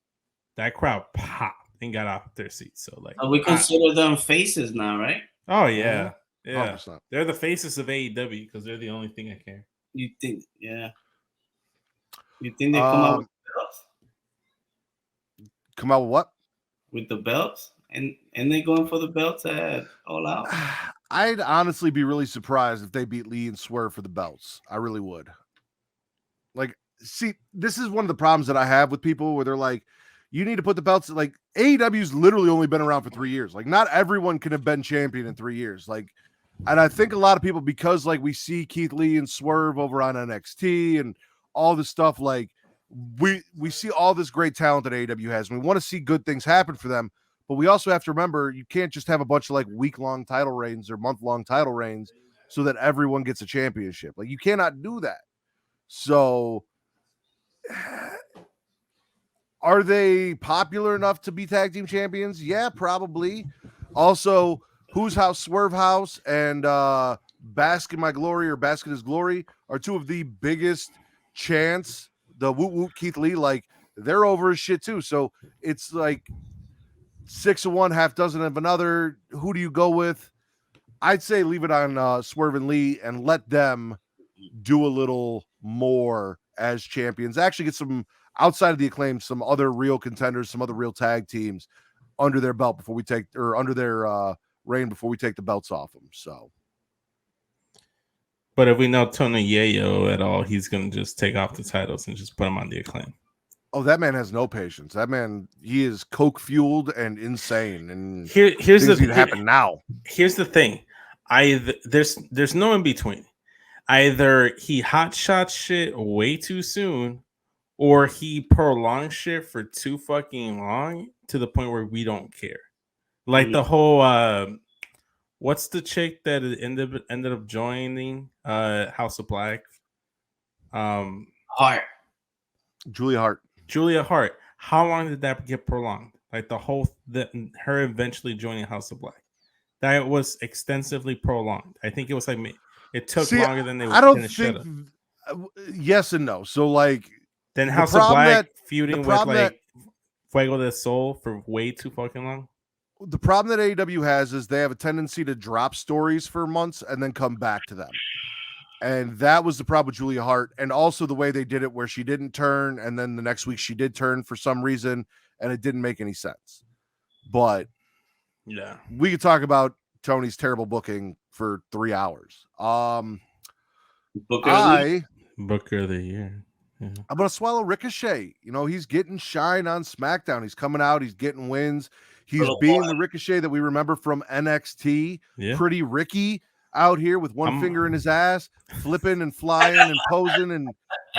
Speaker 3: That crowd popped and got off their seats. So like
Speaker 4: we consider them faces now, right?
Speaker 3: Oh yeah. Yeah.
Speaker 2: 100%.
Speaker 3: They're the faces of AEW because they're the only thing I care.
Speaker 4: You think, yeah. You think they come out with the belts?
Speaker 2: Come out with what?
Speaker 4: With the belts? And they going for the belts at All Out?
Speaker 2: I'd honestly be really surprised if they beat Lee and Swerve for the belts. I really would. Like, see, this is one of the problems that I have with people where they're like, you need to put the belts, like AEW's literally only been around for 3 years. Like, not everyone can have been champion in 3 years. Like, and I think a lot of people, because like we see Keith Lee and Swerve over on NXT and all this stuff, like we see all this great talent that AEW has, and we want to see good things happen for them. But we also have to remember, you can't just have a bunch of like week-long title reigns or month-long title reigns so that everyone gets a championship. Like you cannot do that. So are they popular enough to be tag team champions? Yeah, probably. Also, Who's House, Swerve House, and Bask in My Glory or Bask in His Glory are two of the biggest chants. The Woot Woot Keith Lee, like they're over as shit too. So it's like 6 of one, half dozen of another. Who do you go with? I'd say leave it on Swerve and Lee and let them do a little more as champions. Actually get some outside of the Acclaim, some other real contenders, some other real tag teams under their belt before we take, or under their reign before we take the belts off them. So,
Speaker 3: but if we know Tony Yayo at all, he's gonna just take off the titles and just put them on the Acclaim.
Speaker 2: Oh, that man has no patience. That man, he is coke fueled and insane. And
Speaker 3: here's the thing.
Speaker 2: Happen now.
Speaker 3: Here's the thing. There's no in between. Either he hot shot shit way too soon, or he prolonged shit for too fucking long to the point where we don't care. Like the whole what's the chick that ended up joining House of Black?
Speaker 4: Hart.
Speaker 2: Julia
Speaker 3: Hart. How long did that get prolonged? Like her eventually joining House of Black. That was extensively prolonged. I think it was like it took longer than they.
Speaker 2: I don't think. Yes and no. So like,
Speaker 3: then House of Black feuding with like Fuego del Sol for way too fucking long.
Speaker 2: The problem that AEW has is they have a tendency to drop stories for months and then come back to them. And that was the problem with Julia Hart. And also the way they did it where she didn't turn. And then the next week she did turn for some reason. And it didn't make any sense. But
Speaker 3: yeah,
Speaker 2: we could talk about Tony's terrible booking for 3 hours.
Speaker 3: Booker of the year. Yeah.
Speaker 2: I'm going to swallow Ricochet. You know, he's getting shine on SmackDown. He's coming out. He's getting wins. He's being the Ricochet that we remember from NXT. Yeah. Pretty Ricky out here with one finger in his ass, flipping and flying and posing and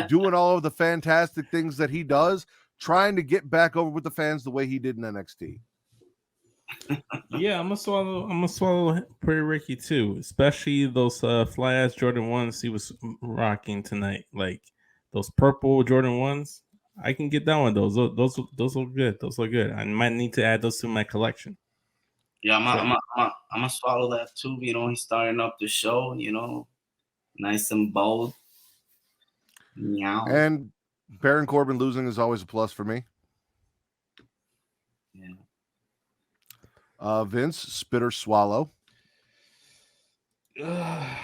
Speaker 2: doing all of the fantastic things that he does, trying to get back over with the fans the way he did in NXT.
Speaker 3: Yeah, I'm gonna swallow Pretty Ricky too, especially those fly ass Jordan ones he was rocking tonight. Like those purple Jordan ones. I can get down with those. Those look good. Those look good. I might need to add those to my collection.
Speaker 4: Yeah, I'm gonna swallow that too. You know, he's starting up the show. You know, nice and bold. Meow.
Speaker 2: And Baron Corbin losing is always a plus for me.
Speaker 4: Yeah.
Speaker 2: Vince, spit or swallow?
Speaker 3: I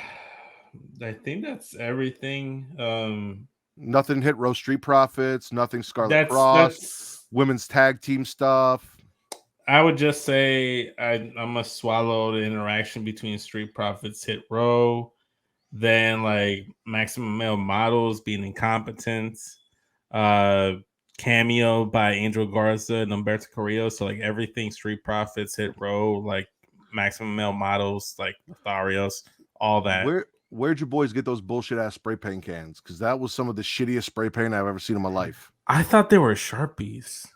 Speaker 3: think that's everything.
Speaker 2: Nothing Hit Row Street Profits, nothing Scarlet Cross, women's tag team stuff.
Speaker 3: I would just say I must swallow the interaction between Street Profits, Hit Row, then like Maximum Male Models being incompetent, cameo by Angel Garza and Humberto Carrillo. So like everything Street Profits, Hit Row, like Maximum Male Models, like Lotharios, all that.
Speaker 2: Where'd your boys get those bullshit ass spray paint cans? Because that was some of the shittiest spray paint I've ever seen in my life.
Speaker 3: I thought they were Sharpies.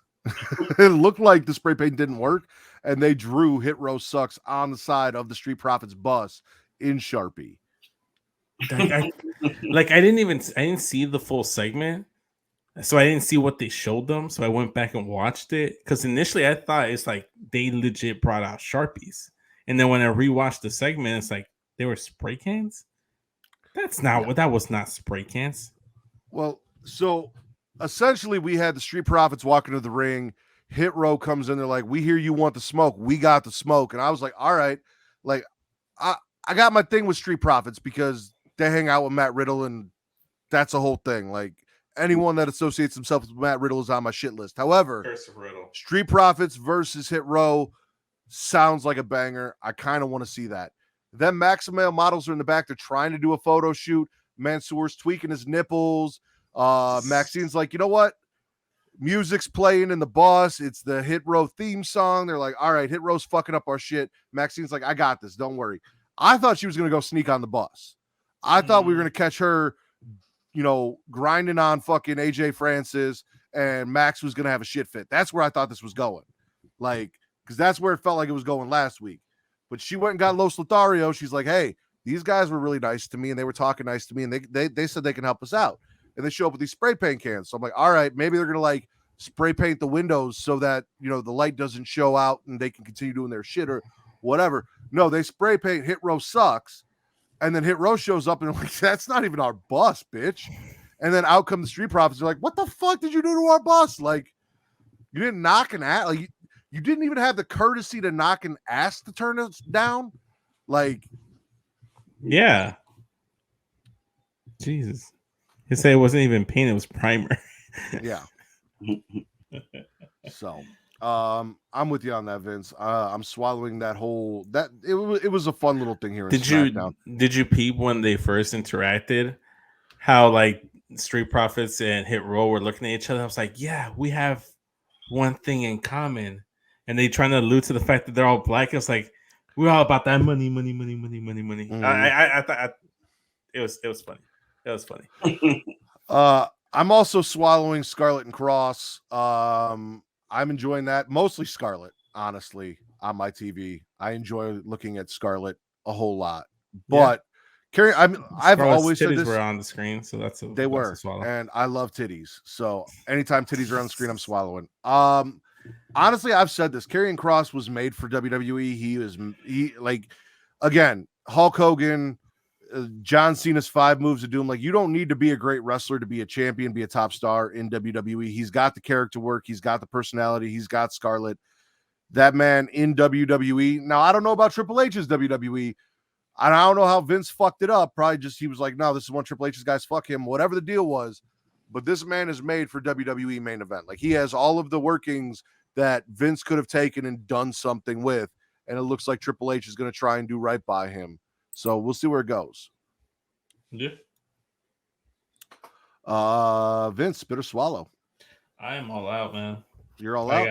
Speaker 2: It looked like the spray paint didn't work, and they drew Hit Row Sucks on the side of the Street Profits bus in Sharpie.
Speaker 3: I didn't see the full segment, so I didn't see what they showed them. So I went back and watched it because initially I thought it's like they legit brought out Sharpies, and then when I rewatched the segment, it's like they were spray cans. That's not what that was. Not spray cans.
Speaker 2: Well, so essentially, we had the Street Profits walk into the ring. Hit Row comes in. They're like, "We hear you want the smoke. We got the smoke." And I was like, "All right." Like, I got my thing with Street Profits because they hang out with Matt Riddle, and that's a whole thing. Like, anyone that associates themselves with Matt Riddle is on my shit list. However, Street Profits versus Hit Row sounds like a banger. I kind of want to see that. Then Maximale Models are in the back. They're trying to do a photo shoot. Mansoor's tweaking his nipples. Maxine's like, you know what? Music's playing in the bus. It's the Hit Row theme song. They're like, all right, Hit Row's fucking up our shit. Maxine's like, I got this. Don't worry. I thought she was going to go sneak on the bus. I thought we were going to catch her, you know, grinding on fucking AJ Francis, and Max was going to have a shit fit. That's where I thought this was going. Like, because that's where it felt like it was going last week. But she went and got Los Lothario. She's like, hey, these guys were really nice to me, and they were talking nice to me, and they said they can help us out. And they show up with these spray paint cans. So I'm like, all right, maybe they're going to like spray paint the windows so that, you know, the light doesn't show out and they can continue doing their shit or whatever. No, they spray paint Hit Row Sucks. And then Hit Row shows up and they're like, that's not even our bus, bitch. And then out come the Street Profits. They're like, what the fuck did you do to our bus? Like, you didn't knock an ass. Like, you didn't even have the courtesy to knock and ask to turn us down. Like,
Speaker 3: yeah. Jesus. He said it wasn't even paint, it was primer.
Speaker 2: Yeah. So, I'm with you on that, Vince. I'm swallowing that whole that it was a fun little thing here.
Speaker 3: Did you peep when they first interacted? How like Street Profits and Hit Row were looking at each other? I was like, yeah, we have one thing in common, and they trying to allude to the fact that they're all black. It's like we're all about that money. Mm-hmm. I thought it was funny. It was funny.
Speaker 2: I'm also swallowing Scarlet and Cross. I'm enjoying that. Mostly Scarlet, honestly, on my TV. I enjoy looking at Scarlet a whole lot. But Carrie, I've always said this.
Speaker 3: Were on the screen, so that's
Speaker 2: they were, and I love titties. So anytime titties are on the screen, I'm swallowing. Honestly, I've said this. Karrion Kross was made for WWE. He like, again, Hulk Hogan, John Cena's 5 moves of doom. Like, you don't need to be a great wrestler to be a champion, be a top star in WWE. He's got the character work. He's got the personality. He's got Scarlet. That man in WWE. Now, I don't know about Triple H's WWE. And I don't know how Vince fucked it up. Probably just he was like, no, this is one Triple H's guys. Fuck him. Whatever the deal was. But this man is made for WWE main event. Like, he has all of the workings that Vince could have taken and done something with. And it looks like Triple H is going to try and do right by him. So we'll see where it goes.
Speaker 3: Yeah.
Speaker 2: Vince, spit or swallow?
Speaker 3: I am all out, man.
Speaker 2: You're all out?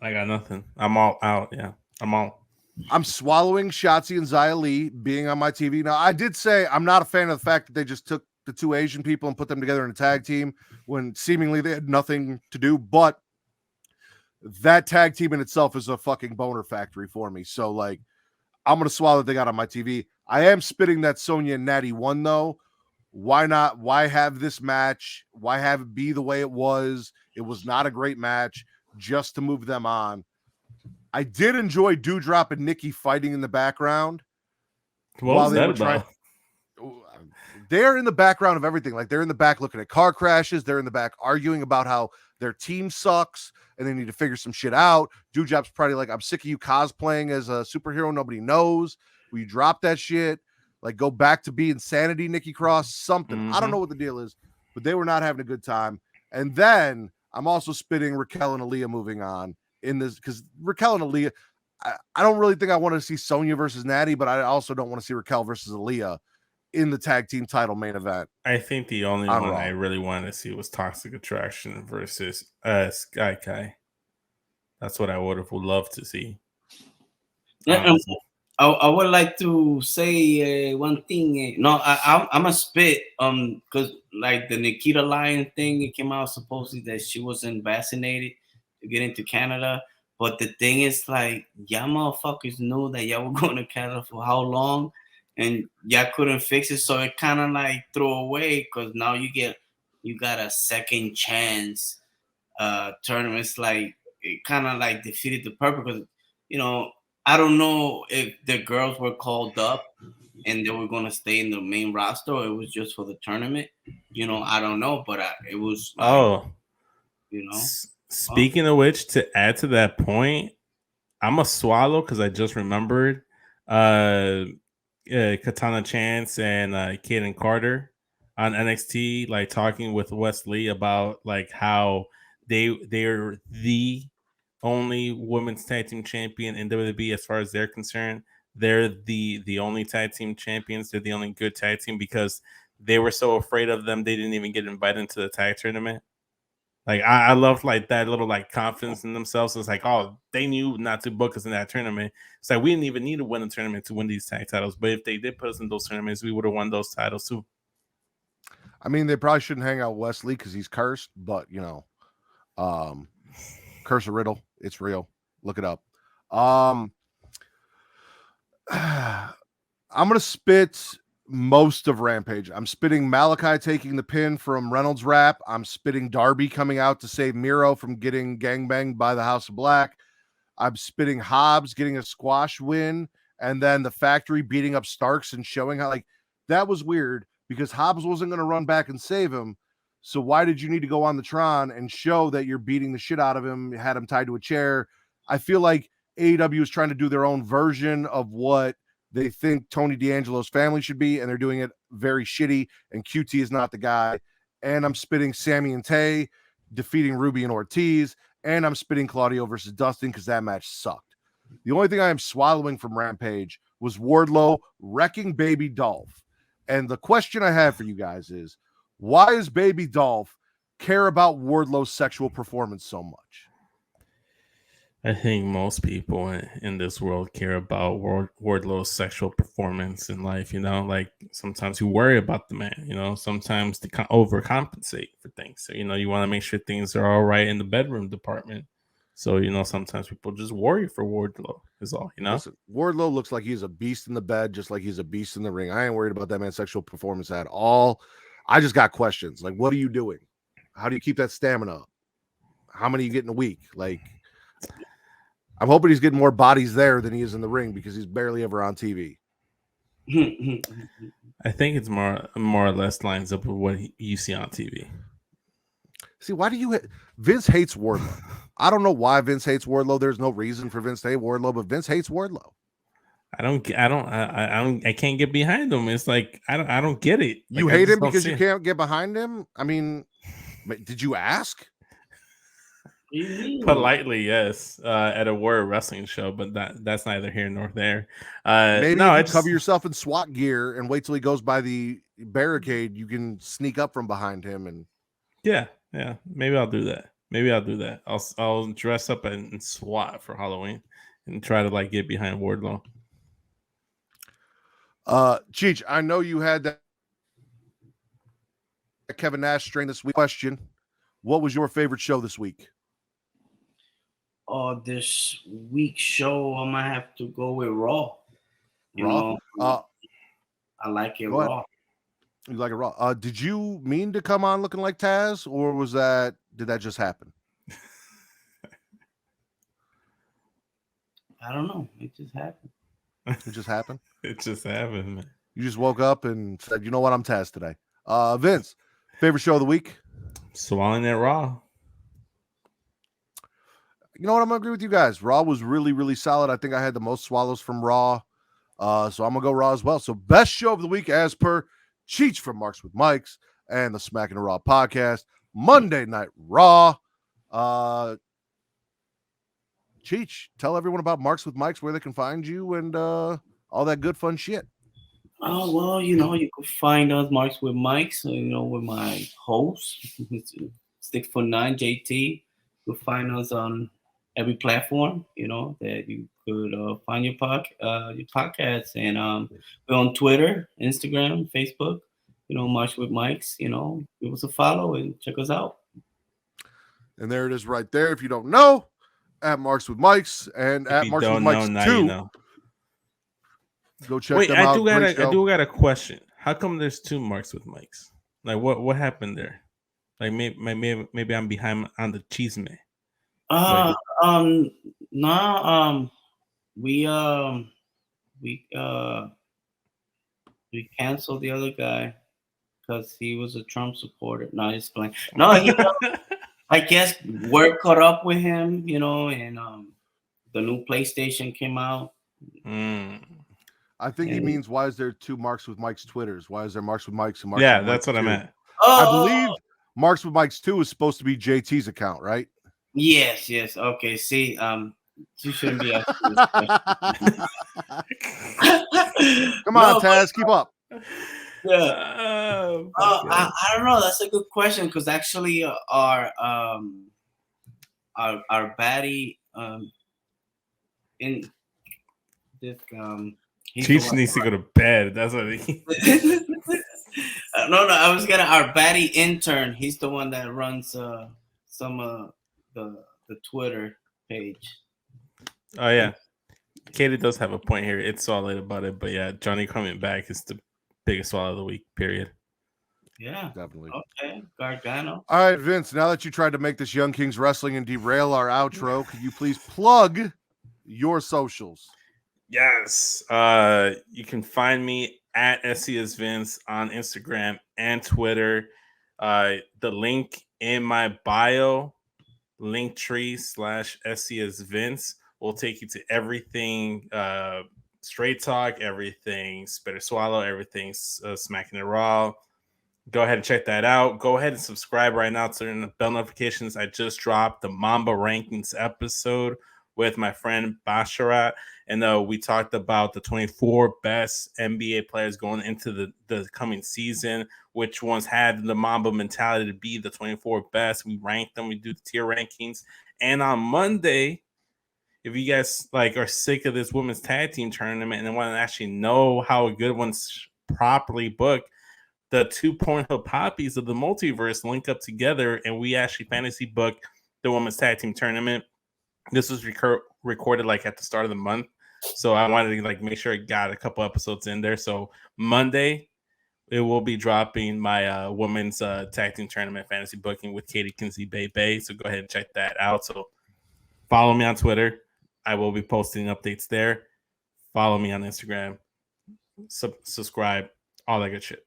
Speaker 3: I got nothing. I'm all out. Yeah.
Speaker 2: I'm swallowing Shotzi and Xia Li being on my TV. Now, I did say I'm not a fan of the fact that they just took the 2 Asian people and put them together in a tag team when seemingly they had nothing to do. But that tag team in itself is a fucking boner factory for me. So like, I'm gonna swallow what they got on my TV. I am spitting that Sonya and Natty one though. Why not? Why have this match? Why have it be the way it was? It was not a great match just to move them on. I did enjoy Doudrop and Nikki fighting in the background.
Speaker 3: What was that about?
Speaker 2: They're in the background of everything. Like they're in the back looking at car crashes. They're in the back arguing about how their team sucks and they need to figure some shit out. Doudrop's probably like, I'm sick of you cosplaying as a superhero nobody knows. Will you drop that shit? Like go back to being Sanity, Nikki Cross, something. I don't know what the deal is, but they were not having a good time. And then I'm also spitting Raquel and Aaliyah moving on in this because Raquel and Aaliyah, I don't really think I want to see Sonya versus Natty, but I also don't want to see Raquel versus Aaliyah in the tag team title main event.
Speaker 3: I think the only one I really wanted to see was Toxic Attraction versus Sky Kai. That's what I would have loved to see.
Speaker 4: I would like to say one thing. No, I'm a spit because like the Nikita Lion thing, it came out supposedly that she wasn't vaccinated to get into Canada. But the thing is, like, y'all motherfuckers knew that y'all were going to Canada for how long, and y'all couldn't fix it. So it kind of like threw away because now you got a second chance tournaments. Like it kind of like defeated the purpose because you know. I don't know if the girls were called up and they were going to stay in the main roster or it was just for the tournament. You know, I don't know, but it was like, you know.
Speaker 3: Speaking of which, to add to that point, I'm a swallow because I just remembered Katana Chance and Kaden Carter on NXT, like talking with Wesley about like how they're the only women's tag team champion in WWE as far as they're concerned. They're the only tag team champions. They're the only good tag team because they were so afraid of them they didn't even get invited into the tag tournament. Like I love like that little like confidence in themselves. It's like, oh, they knew not to book us in that tournament. It's like we didn't even need to win a tournament to win these tag titles. But if they did put us in those tournaments, we would have won those titles too.
Speaker 2: I mean, they probably shouldn't hang out with Wesley because he's cursed, but you know, curse a riddle. It's real. Look it up. I'm gonna spit most of Rampage. I'm spitting Malachi taking the pin from Reynolds Rap. I'm spitting Darby coming out to save Miro from getting gangbanged by the House of Black. I'm spitting Hobbs getting a squash win, and then the Factory beating up Starks and showing how like that was weird because Hobbs wasn't gonna run back and save him. So why did you need to go on the Tron and show that you're beating the shit out of him, had him tied to a chair? I feel like AEW is trying to do their own version of what they think Tony D'Angelo's family should be, and they're doing it very shitty, and QT is not the guy. And I'm spitting Sammy and Tay defeating Ruby and Ortiz, and I'm spitting Claudio versus Dustin because that match sucked. The only thing I am swallowing from Rampage was Wardlow wrecking Baby Dolph. And the question I have for you guys is, why does Baby Dolph care about Wardlow's sexual performance so much?
Speaker 3: I think most people in this world care about Wardlow's sexual performance in life. You know, like sometimes you worry about the man. You know, sometimes they overcompensate for things. So you know, you want to make sure things are all right in the bedroom department. So you know, sometimes people just worry for Wardlow. Is all you know.
Speaker 2: Listen, Wardlow looks like he's a beast in the bed, just like he's a beast in the ring. I ain't worried about that man's sexual performance at all. I just got questions. Like, what are you doing? How do you keep that stamina up? How many you get in a week? Like, I'm hoping he's getting more bodies there than he is in the ring because he's barely ever on TV.
Speaker 3: I think it's more or less lines up with what you see on TV.
Speaker 2: See, why do you Vince hates Wardlow? I don't know why Vince hates Wardlow. There's no reason for Vince to hate Wardlow, but Vince hates Wardlow.
Speaker 3: I can't get behind him. It's like I don't get it.
Speaker 2: You hate him because you can't get behind him? I mean, did you ask?
Speaker 3: Politely, yes, at a Warrior Wrestling show, but that's neither here nor there.
Speaker 2: Maybe no, if you cover yourself in SWAT gear and wait till he goes by the barricade, you can sneak up from behind him and
Speaker 3: yeah, maybe I'll do that. I'll dress up in SWAT for Halloween and try to like get behind Wardlow.
Speaker 2: Cheech, I know you had that Kevin Nash strain this week. Question: what was your favorite show this week?
Speaker 4: this week's show, I might have to go with Raw.
Speaker 2: Raw.
Speaker 4: I like it
Speaker 2: go ahead.
Speaker 4: raw.
Speaker 2: You like it raw. Did you mean to come on looking like Taz, or did that just happen?
Speaker 4: I don't know. It just happened.
Speaker 2: It just happened.
Speaker 3: It just happened, man.
Speaker 2: You just woke up and said, "You know what? I'm Taz today." Vince, favorite show of the week?
Speaker 3: Swallowing it raw.
Speaker 2: You know what? I'm gonna agree with you guys. Raw was really, really solid. I think I had the most swallows from Raw. So I'm gonna go Raw as well. So best show of the week, as per Cheech from Marks with Mikes and the Smackin' Raw podcast, Monday Night Raw. Cheech, tell everyone about Marks with Mikes, where they can find you, and all that good fun shit.
Speaker 4: Oh, well, you can find us Marks with Mikes, with my host, Stick for 9 JT. You'll find us on every platform, that you could find your podcast. And we're on Twitter, Instagram, Facebook, Marks with Mikes. Give us a follow and check us out.
Speaker 2: And there it is right there. If you don't know, at Marks with Mikes and at Marks with Mikes 2.
Speaker 3: You know.
Speaker 2: Go check them out.
Speaker 3: I do got a question. How come there's 2 Marks with Mikes? Like what happened there? Like maybe I'm behind on the cheese man.
Speaker 4: We canceled the other guy because he was a Trump supporter. No, he's playing. No, I guess word caught up with him, and the new PlayStation came out.
Speaker 2: I think he means, why is there 2 Marks with Mike's Twitters? Why is there Marks with Mike's and Marks
Speaker 3: with
Speaker 2: Mike's
Speaker 3: that's what
Speaker 2: 2?
Speaker 3: I meant.
Speaker 2: I believe Marks with Mike's 2 is supposed to be JT's account, right?
Speaker 4: Yes. Okay, see, you shouldn't be asking this question.
Speaker 2: Come on, Taz, keep up.
Speaker 4: Yeah. I don't know. That's a good question, because actually our baddie in this
Speaker 3: Cheech needs to go to bed. That's what he.
Speaker 4: No, I was our baddie intern. He's the one that runs some of the Twitter page.
Speaker 3: Oh yeah, Katie does have a point here. It's solid about it, but yeah, Johnny coming back is the biggest swallow of the week. Period.
Speaker 4: Yeah,
Speaker 2: definitely.
Speaker 4: Okay, Gargano.
Speaker 2: All right, Vince. Now that you tried to make this Young Kings Wrestling and derail our outro, could you please plug your socials?
Speaker 3: Yes. You can find me at SCS Vince on Instagram and Twitter. The link in my bio, Linktree/SCS Vince, will take you to everything Straight Talk, everything Spit or Swallow, everything Smackin' It Raw. Go ahead and check that out. Go ahead and subscribe right now to the bell notifications. I just dropped the Mamba Rankings episode with my friend Basharat, and we talked about the 24 best NBA players going into the coming season, which ones had the Mamba mentality to be the 24 best. We ranked them. We do the tier rankings. And on Monday, if you guys are sick of this women's tag team tournament and want to actually know how a good one's properly booked, the 2 Pornhub Poppies of the multiverse link up together, and we actually fantasy book the women's tag team tournament. This was recorded at the start of the month, so I wanted to make sure I got a couple episodes in there. So Monday, it will be dropping my women's tag team tournament fantasy booking with Katie Kinsey Bay. So go ahead and check that out. So follow me on Twitter. I will be posting updates there. Follow me on Instagram. Subscribe. All that good shit.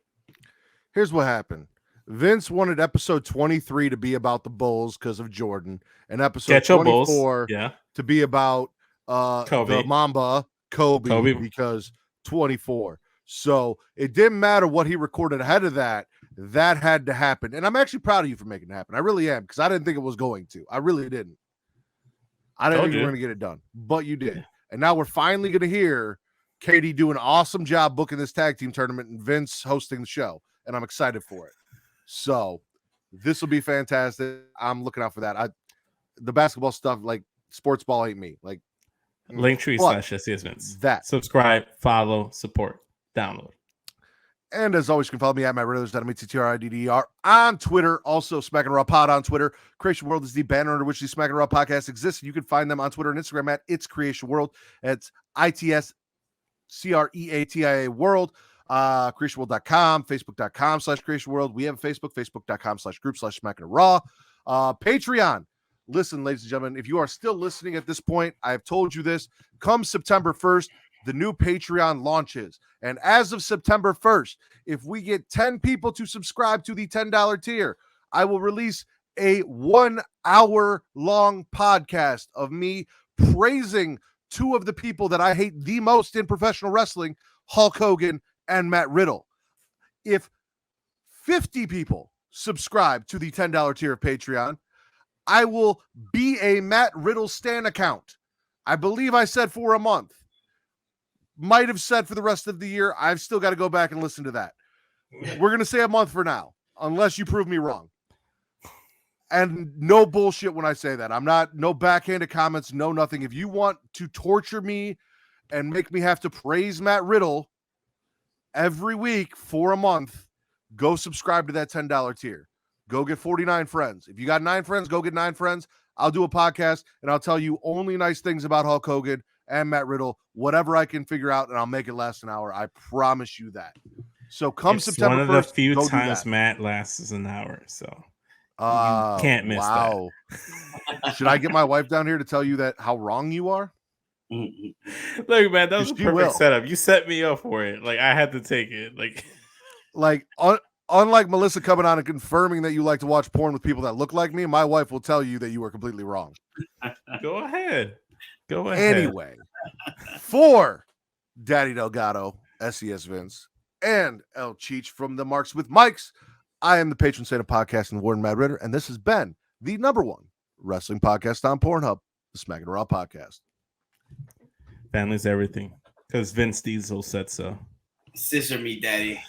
Speaker 2: Here's what happened. Vince wanted episode 23 to be about the Bulls because of Jordan, and episode 24 to be about the Mamba Kobe because 24. So it didn't matter what he recorded ahead of that. That had to happen. And I'm actually proud of you for making it happen. I really am, because I didn't think it was going to. I really didn't. I didn't think you were going to get it done, but you did. And now we're finally going to hear Katie do an awesome job booking this tag team tournament and Vince hosting the show. And I'm excited for it. So this will be fantastic. I'm looking out for that. The basketball stuff, sports ball ain't me.
Speaker 3: Linktree/SCS Vince.
Speaker 2: That.
Speaker 3: Subscribe, follow, support, download.
Speaker 2: And as always, you can follow me at Matt Riddler, MeTTRIDDR on Twitter. Also, Smackin' Raw Pod on Twitter. Creation World is the banner under which the Smackin' Raw podcast exists. You can find them on Twitter and Instagram at It's Creation World. It's ITSCREATIA World. CreationWorld.com, Facebook.com/Creation World. We have a Facebook, Facebook.com/group/Smackin' Raw. Patreon. Listen, ladies and gentlemen, if you are still listening at this point, I've told you this. Come September 1st, the new Patreon launches. And as of September 1st, if we get 10 people to subscribe to the $10 tier, I will release a 1-hour long podcast of me praising two of the people that I hate the most in professional wrestling, Hulk Hogan and Matt Riddle. If 50 people subscribe to the $10 tier of Patreon, I will be a Matt Riddle Stan account. I believe I said for a month. Might have said for the rest of the year. I've still got to go back and listen to that. We're going to say a month for now, unless you prove me wrong. And no bullshit when I say that. I'm not, no backhanded comments, no nothing. If you want to torture me and make me have to praise Matt Riddle every week for a month, go subscribe to that $10 tier. Go get 49 friends. If you got 9 friends, go get 9 friends. I'll do a podcast and I'll tell you only nice things about Hulk Hogan and Matt Riddle, whatever I can figure out, and I'll make it last an hour. I promise you that. So come September 1st,
Speaker 3: one of the few times Matt lasts an hour, so you can't miss that.
Speaker 2: Should I get my wife down here to tell you that how wrong you are?
Speaker 3: Look, man, that was a perfect setup. You set me up for it. Like, I had to take it.
Speaker 2: Unlike Melissa coming on and confirming that you like to watch porn with people that look like me, my wife will tell you that you are completely wrong.
Speaker 3: Go ahead.
Speaker 2: Anyway, for Daddy Delgado, SES Vince, and El Cheech from the Marks with Mikes, I am the patron saint of podcasting, Warden Matt Ritter, and this has been the #1 wrestling podcast on Pornhub, the Smackin' Raw podcast.
Speaker 3: Family's everything, because Vince Diesel said so.
Speaker 4: Scissor me, daddy.